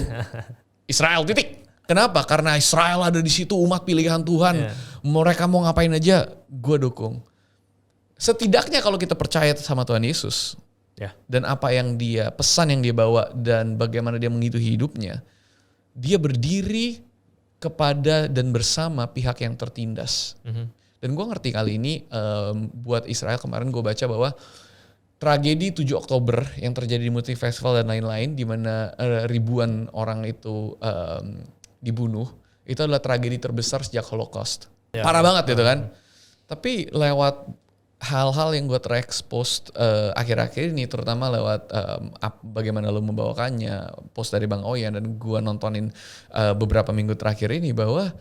S1: Israel, titik. Kenapa? Karena Israel ada di situ, umat pilihan Tuhan. Mereka mau ngapain aja, gue dukung. Setidaknya kalau kita percaya sama Tuhan Yesus, dan apa yang pesan yang dia bawa, dan bagaimana dia menghidupi hidupnya, dia berdiri kepada dan bersama pihak yang tertindas. Dan gue ngerti kali ini buat Israel, kemarin gue baca bahwa tragedi 7 Oktober yang terjadi di Multi Festival dan lain-lain, di mana ribuan orang itu dibunuh, itu adalah tragedi terbesar sejak Holocaust. Parah banget gitu kan. Tapi lewat hal-hal yang gue terekspos akhir-akhir ini, terutama lewat bagaimana lo membawakannya, post dari Bang Oyan, dan gue nontonin beberapa minggu terakhir ini, bahwa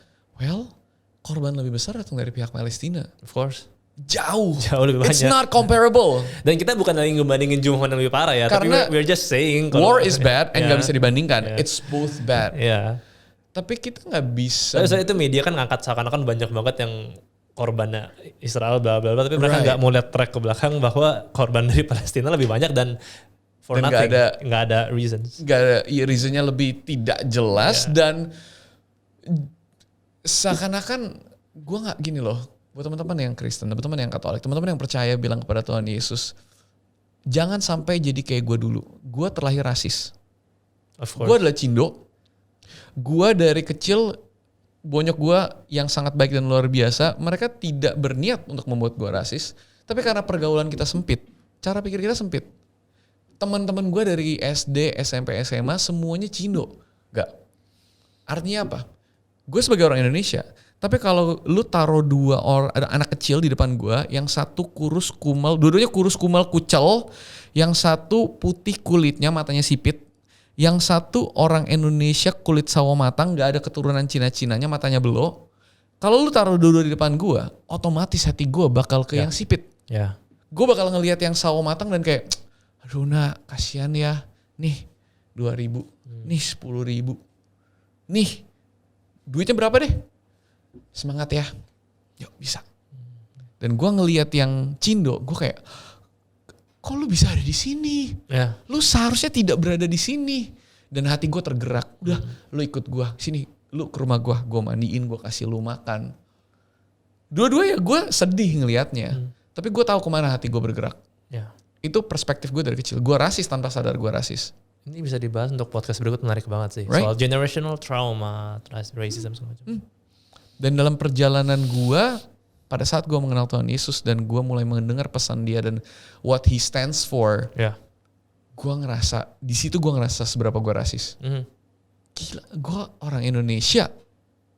S1: korban lebih besar datang dari pihak Palestina.
S2: Of course.
S1: Jauh
S2: lebih banyak.
S1: It's not comparable.
S2: Dan kita bukan lagi ngebandingin jumlah yang lebih parah ya,
S1: Karena
S2: tapi we're just saying
S1: war is bad and gak bisa dibandingkan. It's both bad. Tapi kita gak bisa.
S2: Soalnya itu media kan ngangkat seakan-akan banyak banget yang korbannya Israel bla bla bla, tapi mereka nggak mau lihat track ke belakang bahwa korban dari Palestina lebih banyak dan for nothing, nggak ada reasons.
S1: Nggak ada, reasonnya lebih tidak jelas dan seakan-akan gue nggak gini loh. buat teman-teman yang Kristen, teman-teman yang Katolik, teman-teman yang percaya bilang kepada Tuhan Yesus, jangan sampai jadi kayak gue dulu. Gue terlahir rasis. Gue adalah Cindo. Gue dari kecil, bonyok gue yang sangat baik dan luar biasa, mereka tidak berniat untuk membuat gue rasis. Tapi karena pergaulan kita sempit, cara pikir kita sempit. Teman-teman gue dari SD, SMP, SMA semuanya Cindo. Gak. Artinya apa? Gue sebagai orang Indonesia, tapi kalau lu taruh dua orang, ada anak kecil di depan gue, yang satu kurus kumal, dua-duanya kurus kumal kucel, yang satu putih kulitnya, matanya sipit, yang satu orang Indonesia kulit sawo matang, gak ada keturunan Cina-Cinanya, matanya belok. Kalau lu taruh dua-dua di depan gue, otomatis hati gue bakal ke yang sipit. Gue bakal ngelihat yang sawo matang dan kayak, aduh nak, kasihan ya, nih 2.000, nih 10.000, nih duitnya berapa deh? Semangat ya, yuk bisa. Dan gue ngelihat yang Cindo, gue kayak, kok lu bisa ada di sini? Lu seharusnya tidak berada di sini. Dan hati gue tergerak, udah lu ikut gue, sini lu ke rumah gue mandiin, gue kasih lu makan. Dua-dua ya gue sedih ngelihatnya, tapi gue tahu kemana hati gue bergerak. Itu perspektif gue dari kecil, gue rasis tanpa sadar gue rasis.
S2: Ini bisa dibahas untuk podcast berikut, menarik banget sih.
S1: Right?
S2: Soal generational trauma, racism segala macam.
S1: Dan dalam perjalanan gue, pada saat gue mengenal Tuhan Yesus dan gue mulai mendengar pesan dia dan what he stands for, gue ngerasa, di situ gue ngerasa seberapa gue rasis. Gila, gue orang Indonesia,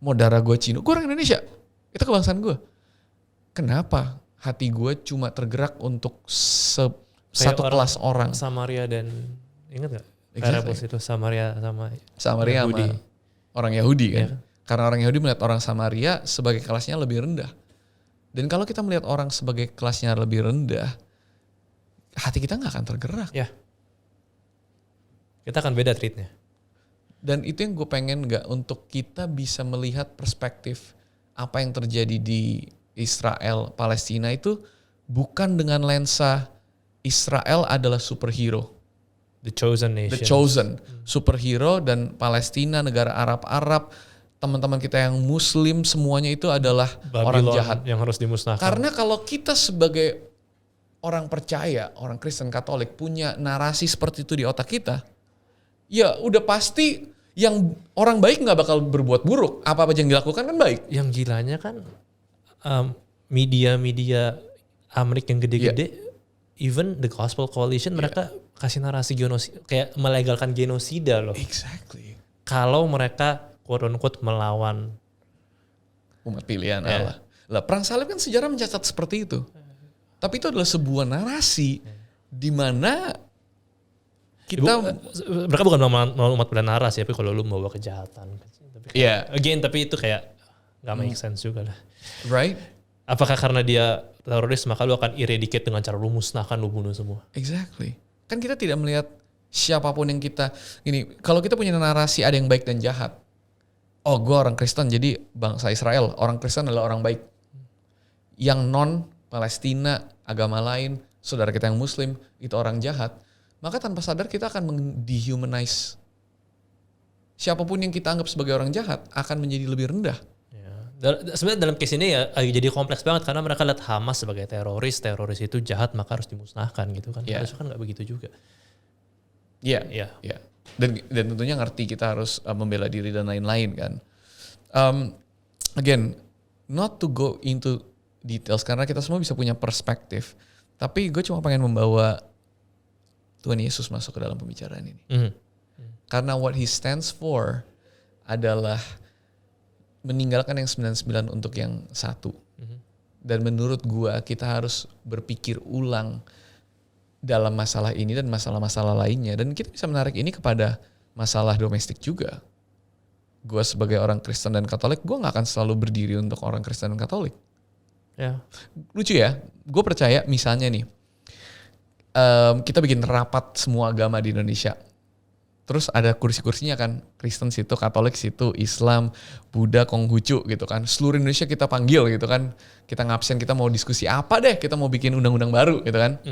S1: mau darah gue Cina, gue orang Indonesia, itu kebangsaan gue. Kenapa hati gue cuma tergerak untuk satu kelas orang?
S2: Samaria dan, ingat gak?
S1: Exactly.
S2: Itu Samaria sama
S1: Yahudi. Sama orang Yahudi kan. Karena orang Yahudi melihat orang Samaria sebagai kelasnya lebih rendah. Dan kalau kita melihat orang sebagai kelasnya lebih rendah, hati kita gak akan tergerak.
S2: Kita akan beda treatnya.
S1: Dan itu yang gue pengen gak, untuk kita bisa melihat perspektif apa yang terjadi di Israel, Palestina itu bukan dengan lensa Israel adalah superhero.
S2: The chosen nation.
S1: The chosen. Superhero, dan Palestina, negara Arab, teman-teman kita yang Muslim, semuanya itu adalah
S2: Babylon
S1: orang jahat.
S2: Yang harus dimusnahkan.
S1: Karena kalau kita sebagai orang percaya, orang Kristen Katolik punya narasi seperti itu di otak kita, ya udah pasti yang orang baik gak bakal berbuat buruk. Apa-apa yang dilakukan kan baik.
S2: Yang gilanya kan media-media Amerika yang gede-gede, even the Gospel Coalition, mereka kasih narasi genosida, kayak melegalkan genosida loh.
S1: Exactly.
S2: Kalau mereka quote-unquote melawan
S1: umat pilihan Allah. Lah, perang salib kan sejarah mencatat seperti itu. Tapi itu adalah sebuah narasi di mana kita
S2: mereka bukan melawan umat pilihan narasi, tapi kalau lu membawa kejahatan. Tapi tapi itu kayak gak make sense juga lah.
S1: Right?
S2: Apakah karena dia teroris maka lu akan eradicate dengan cara lu musnahkan, lu bunuh semua?
S1: Exactly. Kan kita tidak melihat siapapun yang kita, ini kalau kita punya narasi ada yang baik dan jahat. Oh, gue orang Kristen jadi bangsa Israel, orang Kristen adalah orang baik. Yang non Palestina, agama lain, saudara kita yang Muslim itu orang jahat. Maka tanpa sadar kita akan mendehumanize. Siapapun yang kita anggap sebagai orang jahat akan menjadi lebih rendah.
S2: Sebenarnya dalam case ini ya jadi kompleks banget karena mereka lihat Hamas sebagai teroris itu jahat maka harus dimusnahkan gitu kan. Harusnya kan nggak begitu juga.
S1: Iya. Dan tentunya ngerti kita harus membela diri dan lain-lain kan. Again, not to go into details karena kita semua bisa punya perspektif. Tapi gue cuma pengen membawa Tuhan Yesus masuk ke dalam pembicaraan ini. Karena what he stands for adalah meninggalkan yang 99 untuk yang satu. Dan menurut gua kita harus berpikir ulang dalam masalah ini dan masalah-masalah lainnya. Dan kita bisa menarik ini kepada masalah domestik juga. Gua sebagai orang Kristen dan Katolik, gua gak akan selalu berdiri untuk orang Kristen dan Katolik. Lucu ya, gue percaya misalnya nih, kita bikin rapat semua agama di Indonesia. Terus ada kursi-kursinya kan, Kristen situ, Katolik situ, Islam, Buddha, Konghucu gitu kan. Seluruh Indonesia kita panggil gitu kan. Kita ngabsen, kita mau diskusi apa deh, kita mau bikin undang-undang baru gitu kan.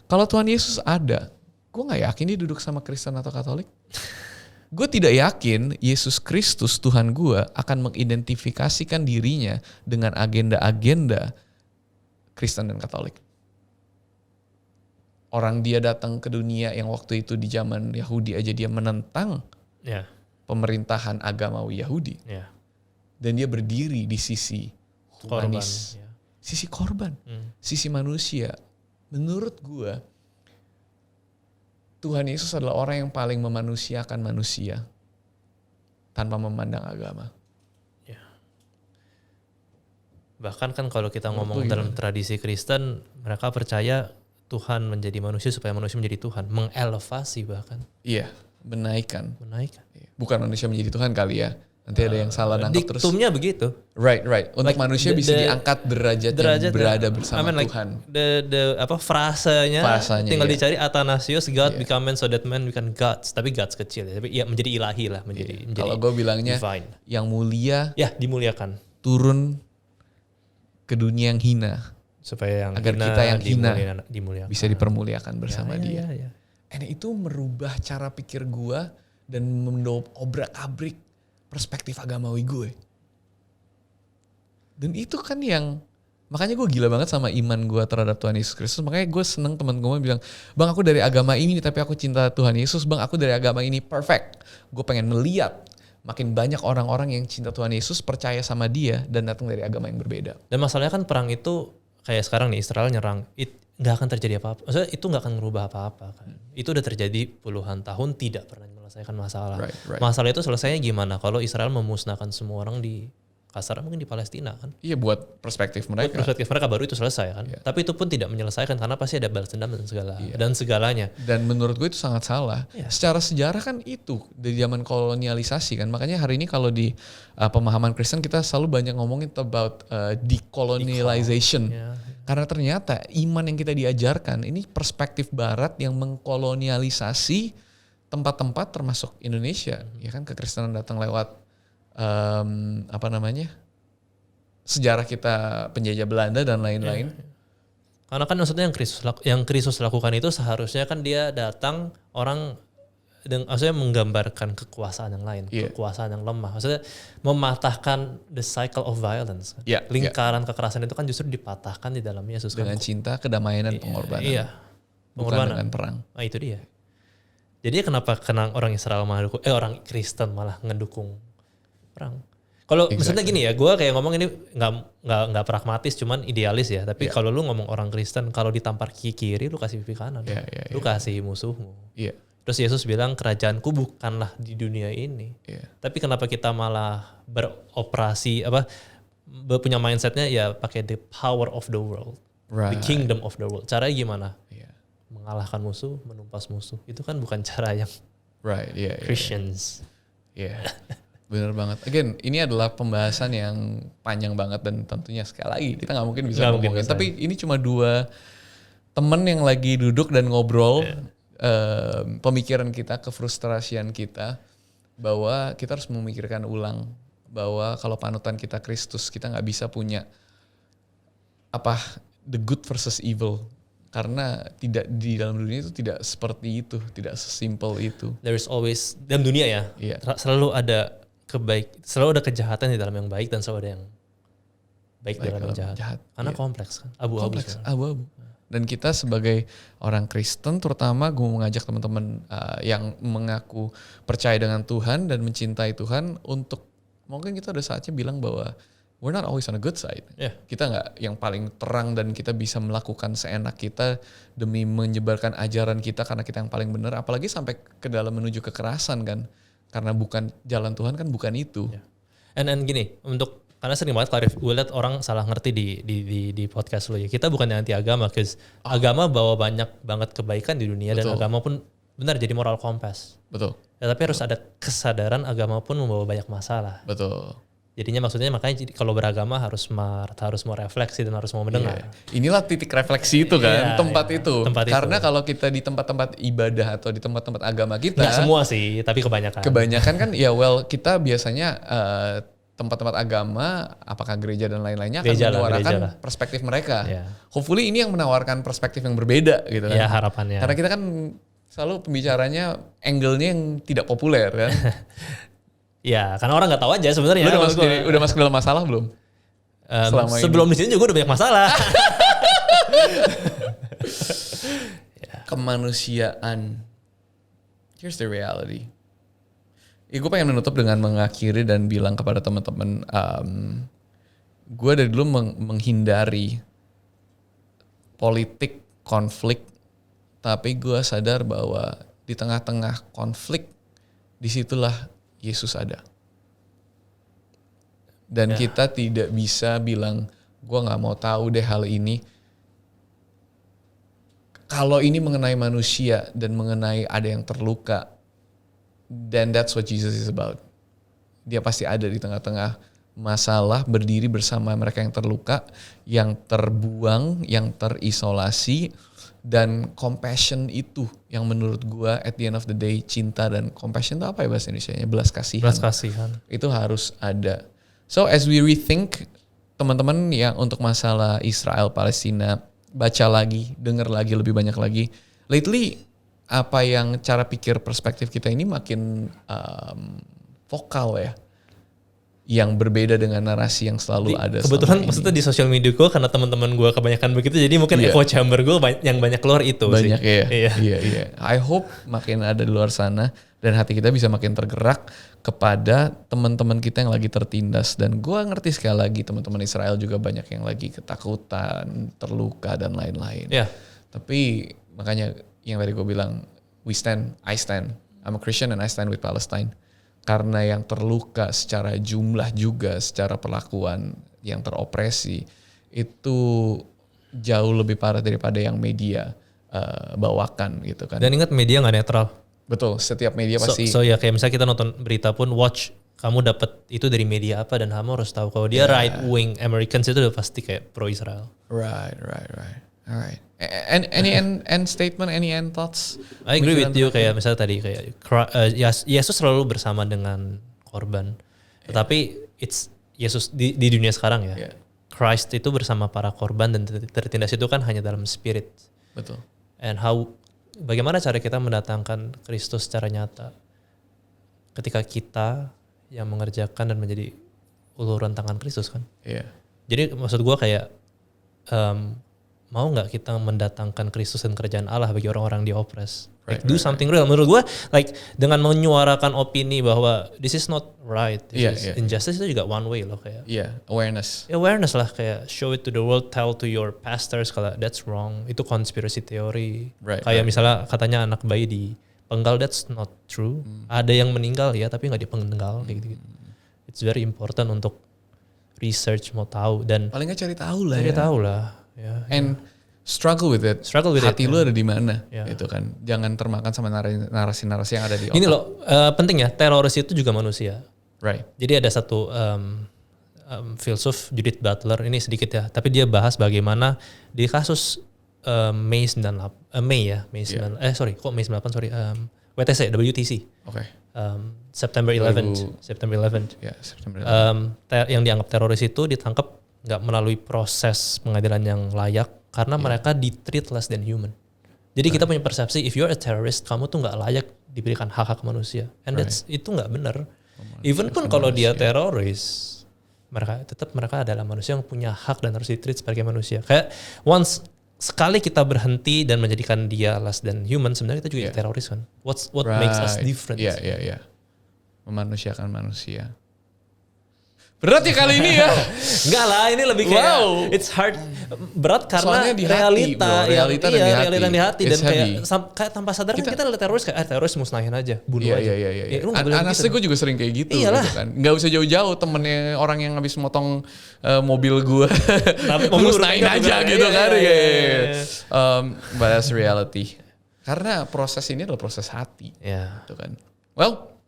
S1: Kalau Tuhan Yesus ada, gue gak yakin dia duduk sama Kristen atau Katolik. gue tidak yakin Yesus Kristus Tuhan gue akan mengidentifikasikan dirinya dengan agenda-agenda Kristen dan Katolik. Orang dia datang ke dunia yang waktu itu di zaman Yahudi aja dia menentang pemerintahan agamawi Yahudi. Dan dia berdiri di sisi humanis. Sisi korban. Sisi manusia. Menurut gue, Tuhan Yesus adalah orang yang paling memanusiakan manusia tanpa memandang agama.
S2: Bahkan kan kalau kita ngomong dalam tradisi Kristen, mereka percaya Tuhan menjadi manusia supaya manusia menjadi Tuhan, mengelevasi bahkan.
S1: Iya, menaikkan.
S2: Iya.
S1: Bukan manusia menjadi Tuhan kali ya. Nanti ada yang salah nangkap terus.
S2: Diktumnya begitu.
S1: Right. Untuk manusia bisa diangkat derajatnya berada bersama Tuhan.
S2: Frasanya tinggal dicari Athanasius, God
S1: Iya.
S2: become man so that man become gods. Tapi gods kecil ya. Tapi ya menjadi ilahi lah, menjadi
S1: Kalau gue bilangnya
S2: divine.
S1: Yang mulia
S2: Dimuliakan
S1: turun ke dunia yang hina.
S2: Supaya yang
S1: agar
S2: hina,
S1: kita yang hina
S2: dimuliakan.
S1: bisa dipermuliakan bersama dia.
S2: Ya.
S1: And itu merubah cara pikir gue dan mendobrak-abrik perspektif agamawi gue. Dan itu kan yang makanya gue gila banget sama iman gue terhadap Tuhan Yesus Kristus. Makanya gue seneng teman gue bilang, bang aku dari agama ini tapi aku cinta Tuhan Yesus. Bang aku dari agama ini perfect. Gue pengen melihat makin banyak orang-orang yang cinta Tuhan Yesus, percaya sama dia dan datang dari agama yang berbeda.
S2: Dan masalahnya kan perang itu kayak sekarang nih Israel nyerang, nggak akan terjadi apa-apa. Maksudnya itu nggak akan merubah apa-apa kan. Itu udah terjadi puluhan tahun tidak pernah menyelesaikan masalah.
S1: Right.
S2: Masalah itu selesainya gimana? Kalau Israel memusnahkan semua orang di kasar mungkin di Palestina kan.
S1: Iya buat perspektif mereka.
S2: Buat perspektif mereka baru itu selesai kan.
S1: Yeah.
S2: Tapi itu pun tidak menyelesaikan karena pasti ada balas dendam dan segalanya.
S1: Dan menurut gue itu sangat salah.
S2: Yeah.
S1: Secara sejarah kan itu dari zaman kolonialisasi kan. Makanya hari ini kalau di pemahaman Kristen kita selalu banyak ngomongin about decolonialization.
S2: Yeah.
S1: Karena ternyata iman yang kita diajarkan ini perspektif barat yang mengkolonialisasi tempat-tempat termasuk Indonesia. Ya kan kekristenan datang lewat sejarah kita penjajah Belanda dan lain-lain.
S2: Karena kan maksudnya yang Kristus lakukan itu seharusnya kan dia datang orang maksudnya menggambarkan kekuasaan yang lain, kekuasaan yang lemah. Maksudnya mematahkan the cycle of violence. Lingkaran kekerasan itu kan justru dipatahkan di dalam Yesus.
S1: Dengan cinta, kedamaian dan pengorbanan.
S2: Iya.
S1: Bukan dengan perang.
S2: Nah, itu dia. Jadi kenapa orang Israel malah orang Kristen malah ngedukung perang? Kalau misalnya gini ya, gue kayak ngomong ini nggak pragmatis, cuman idealis ya. Tapi kalau lu ngomong orang Kristen, kalau ditampar kiri, lu kasih pipi kanan, lu kasih musuhmu. Terus Yesus bilang kerajaanku bukanlah di dunia ini. Tapi kenapa kita malah beroperasi punya mindsetnya ya pakai the power of the world, the kingdom of the world. Caranya gimana? Mengalahkan musuh, menumpas musuh. Itu kan bukan cara yang Christians.
S1: Bener banget. Again, ini adalah pembahasan yang panjang banget dan tentunya sekali lagi kita nggak mungkin bisa ngomongin. Tapi ini cuma dua temen yang lagi duduk dan ngobrol pemikiran kita, kefrustrasian kita bahwa kita harus memikirkan ulang bahwa kalau panutan kita Kristus, kita nggak bisa punya the good versus evil. Karena tidak di dalam dunia itu tidak seperti itu, tidak sesimpel itu.
S2: There is always dalam dunia ya, selalu ada selalu ada kejahatan di dalam yang baik dan selalu ada yang baik di dalam yang jahat. Karena kompleks kan, abu-abu. Dan kita sebagai orang Kristen, terutama gue mengajak teman-teman yang mengaku percaya dengan Tuhan dan mencintai Tuhan untuk mungkin kita udah saatnya bilang bahwa we're not always on a good side. Kita nggak yang paling terang dan kita bisa melakukan seenak kita demi menyebarkan ajaran kita karena kita yang paling benar. Apalagi sampai ke dalam menuju kekerasan kan. Karena bukan jalan Tuhan kan bukan itu. And gini, karena sering banget gue liat orang salah ngerti di podcast lo ya. Kita bukan anti agama, because agama bawa banyak banget kebaikan di dunia. Betul. Dan agama pun benar jadi moral compass.
S1: Betul.
S2: Ya, tapi harus ada kesadaran agama pun membawa banyak masalah.
S1: Betul.
S2: Jadinya maksudnya makanya kalau beragama harus mau refleksi dan harus mau mendengar.
S1: Inilah titik refleksi itu kan, tempat itu. Karena
S2: itu.
S1: kalau kita di tempat-tempat ibadah atau di tempat-tempat agama kita.
S2: Nggak semua sih, tapi kebanyakan.
S1: Kebanyakan kan kita biasanya tempat-tempat agama, apakah gereja dan lain-lainnya akan menawarkan perspektif mereka. Hopefully ini yang menawarkan perspektif yang berbeda gitu kan.
S2: Harapannya.
S1: Karena kita kan selalu pembicaranya angle-nya yang tidak populer kan.
S2: Ya, karena orang nggak tahu aja sebenarnya.
S1: Lu udah masuk dalam masalah belum?
S2: Sebelum di sini juga udah banyak masalah.
S1: Kemanusiaan. Here's the reality. Gue pengen menutup dengan mengakhiri dan bilang kepada teman-teman, gue dari dulu menghindari politik, konflik, tapi gue sadar bahwa di tengah-tengah konflik, disitulah Yesus ada. Dan kita tidak bisa bilang, gue gak mau tahu deh hal ini. Kalau ini mengenai manusia dan mengenai ada yang terluka, then that's what Jesus is about. Dia pasti ada di tengah-tengah masalah, berdiri bersama mereka yang terluka, yang terbuang, yang terisolasi, dan compassion itu yang menurut gua at the end of the day, cinta dan compassion itu apa ya bahasa Indonesianya? Belas kasihan.
S2: Belas kasihan.
S1: Itu harus ada. So as we rethink, teman-teman yang untuk masalah Israel Palestina, baca lagi, dengar lagi, lebih banyak lagi. Lately apa yang cara pikir perspektif kita ini makin vokal ya. Yang berbeda dengan narasi yang selalu ada.
S2: Kebetulan maksudnya di sosial media gue karena teman-teman gue kebanyakan begitu, jadi mungkin echo chamber gue yang banyak keluar itu
S1: banyak
S2: sih.
S1: Iya. I hope makin ada di luar sana dan hati kita bisa makin tergerak kepada teman-teman kita yang lagi tertindas. Dan gue ngerti sekali lagi teman-teman Israel juga banyak yang lagi ketakutan, terluka dan lain-lain.
S2: Yeah.
S1: Tapi makanya yang tadi gue bilang, I stand. I'm a Christian and I stand with Palestine. Karena yang terluka secara jumlah juga, secara perlakuan yang teropresi, itu jauh lebih parah daripada yang media bawakan gitu kan.
S2: Dan ingat media gak netral.
S1: Betul, setiap media pasti.
S2: So ya kayak misalnya kita nonton berita pun, watch kamu dapat itu dari media apa, dan kamu harus tahu kalau dia right wing Americans itu udah pasti kayak pro Israel.
S1: Right. Alright. Any end statement, any end thoughts?
S2: I agree with you, kayak misalnya tadi kayak Yesus selalu bersama dengan korban. Tetapi it's Yesus di dunia sekarang ya.
S1: Yeah.
S2: Christ itu bersama para korban dan tertindas itu kan hanya dalam spirit.
S1: Betul.
S2: And bagaimana cara kita mendatangkan Kristus secara nyata? Ketika kita yang mengerjakan dan menjadi uluran tangan Kristus kan.
S1: Iya.
S2: Jadi maksud gue kayak mau nggak kita mendatangkan Kristus dan kerajaan Allah bagi orang-orang diopres? Like, do something real. Menurut gue, like dengan menyuarakan opini bahwa this is not right, injustice itu juga one way loh kayak.
S1: Awareness.
S2: Awareness lah, kayak show it to the world, tell to your pastors kalau that's wrong. Itu conspiracy theory. Kayak misalnya katanya anak bayi dipenggal, that's not true. Ada yang meninggal ya, tapi nggak dipenggal kayak gitu. It's very important untuk research, mau tahu, dan
S1: paling nggak cari tahu lah.
S2: Cari tahu lah.
S1: And struggle with it. Hati lu ada di mana? Itu kan. Jangan termakan sama narasi-narasi yang ada di otak.
S2: Ini loh, penting ya, teroris itu juga manusia.
S1: Right.
S2: Jadi ada satu filsuf, Judith Butler, ini sedikit ya, tapi dia bahas bagaimana di kasus Mei 98, WTC.
S1: Oke.
S2: September 11.
S1: Yeah, September 11.
S2: Yang dianggap teroris itu ditangkap nggak melalui proses pengadilan yang layak karena mereka di-treat less than human. Jadi kita punya persepsi if you're a terrorist, kamu tuh nggak layak diberikan hak-hak manusia. And itu nggak benar. Even pun kalau dia teroris, mereka adalah manusia yang punya hak dan harus di-treat sebagai manusia. Kayak once sekali kita berhenti dan menjadikan dia less than human, sebenarnya kita juga teroris kan. What makes us different?
S1: Iya. Memanusiakan manusia. Berat ya kali ini ya.
S2: Enggak lah, ini lebih kayak it's hard. Berat karena realita yang di hati dan kayak tanpa sadar kita lihat teroris kayak teroris musnahin aja, bunuh aja.
S1: Iya. Anasnya gue juga sering kayak gitu. Iyalah. Gitu kan. Gak usah jauh-jauh, temennya orang yang habis motong mobil gue musnahin aja gitu kan. But that's reality. Karena proses ini adalah proses hati. Gitu kan. Well,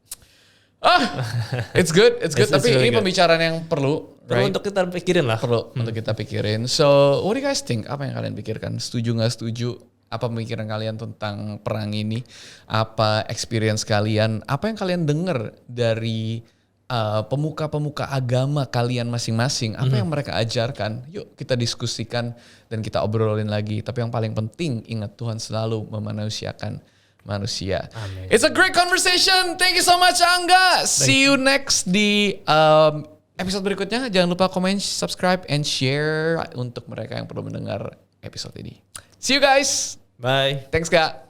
S1: it's good. Tapi really ini pembicaraan yang perlu
S2: untuk kita pikirin lah.
S1: Untuk kita pikirin. So, what do you guys think? Apa yang kalian pikirkan? Setuju nggak setuju? Apa pemikiran kalian tentang perang ini? Apa experience kalian? Apa yang kalian dengar dari pemuka-pemuka agama kalian masing-masing? Apa yang mereka ajarkan? Yuk kita diskusikan dan kita obrolin lagi. Tapi yang paling penting, ingat Tuhan selalu memanusiakan manusia.
S2: Amin.
S1: It's a great conversation. Thank you so much Angga. See you next di episode berikutnya. Jangan lupa komen, subscribe, and share untuk mereka yang perlu mendengar episode ini. See you guys.
S2: Bye.
S1: Thanks Kak.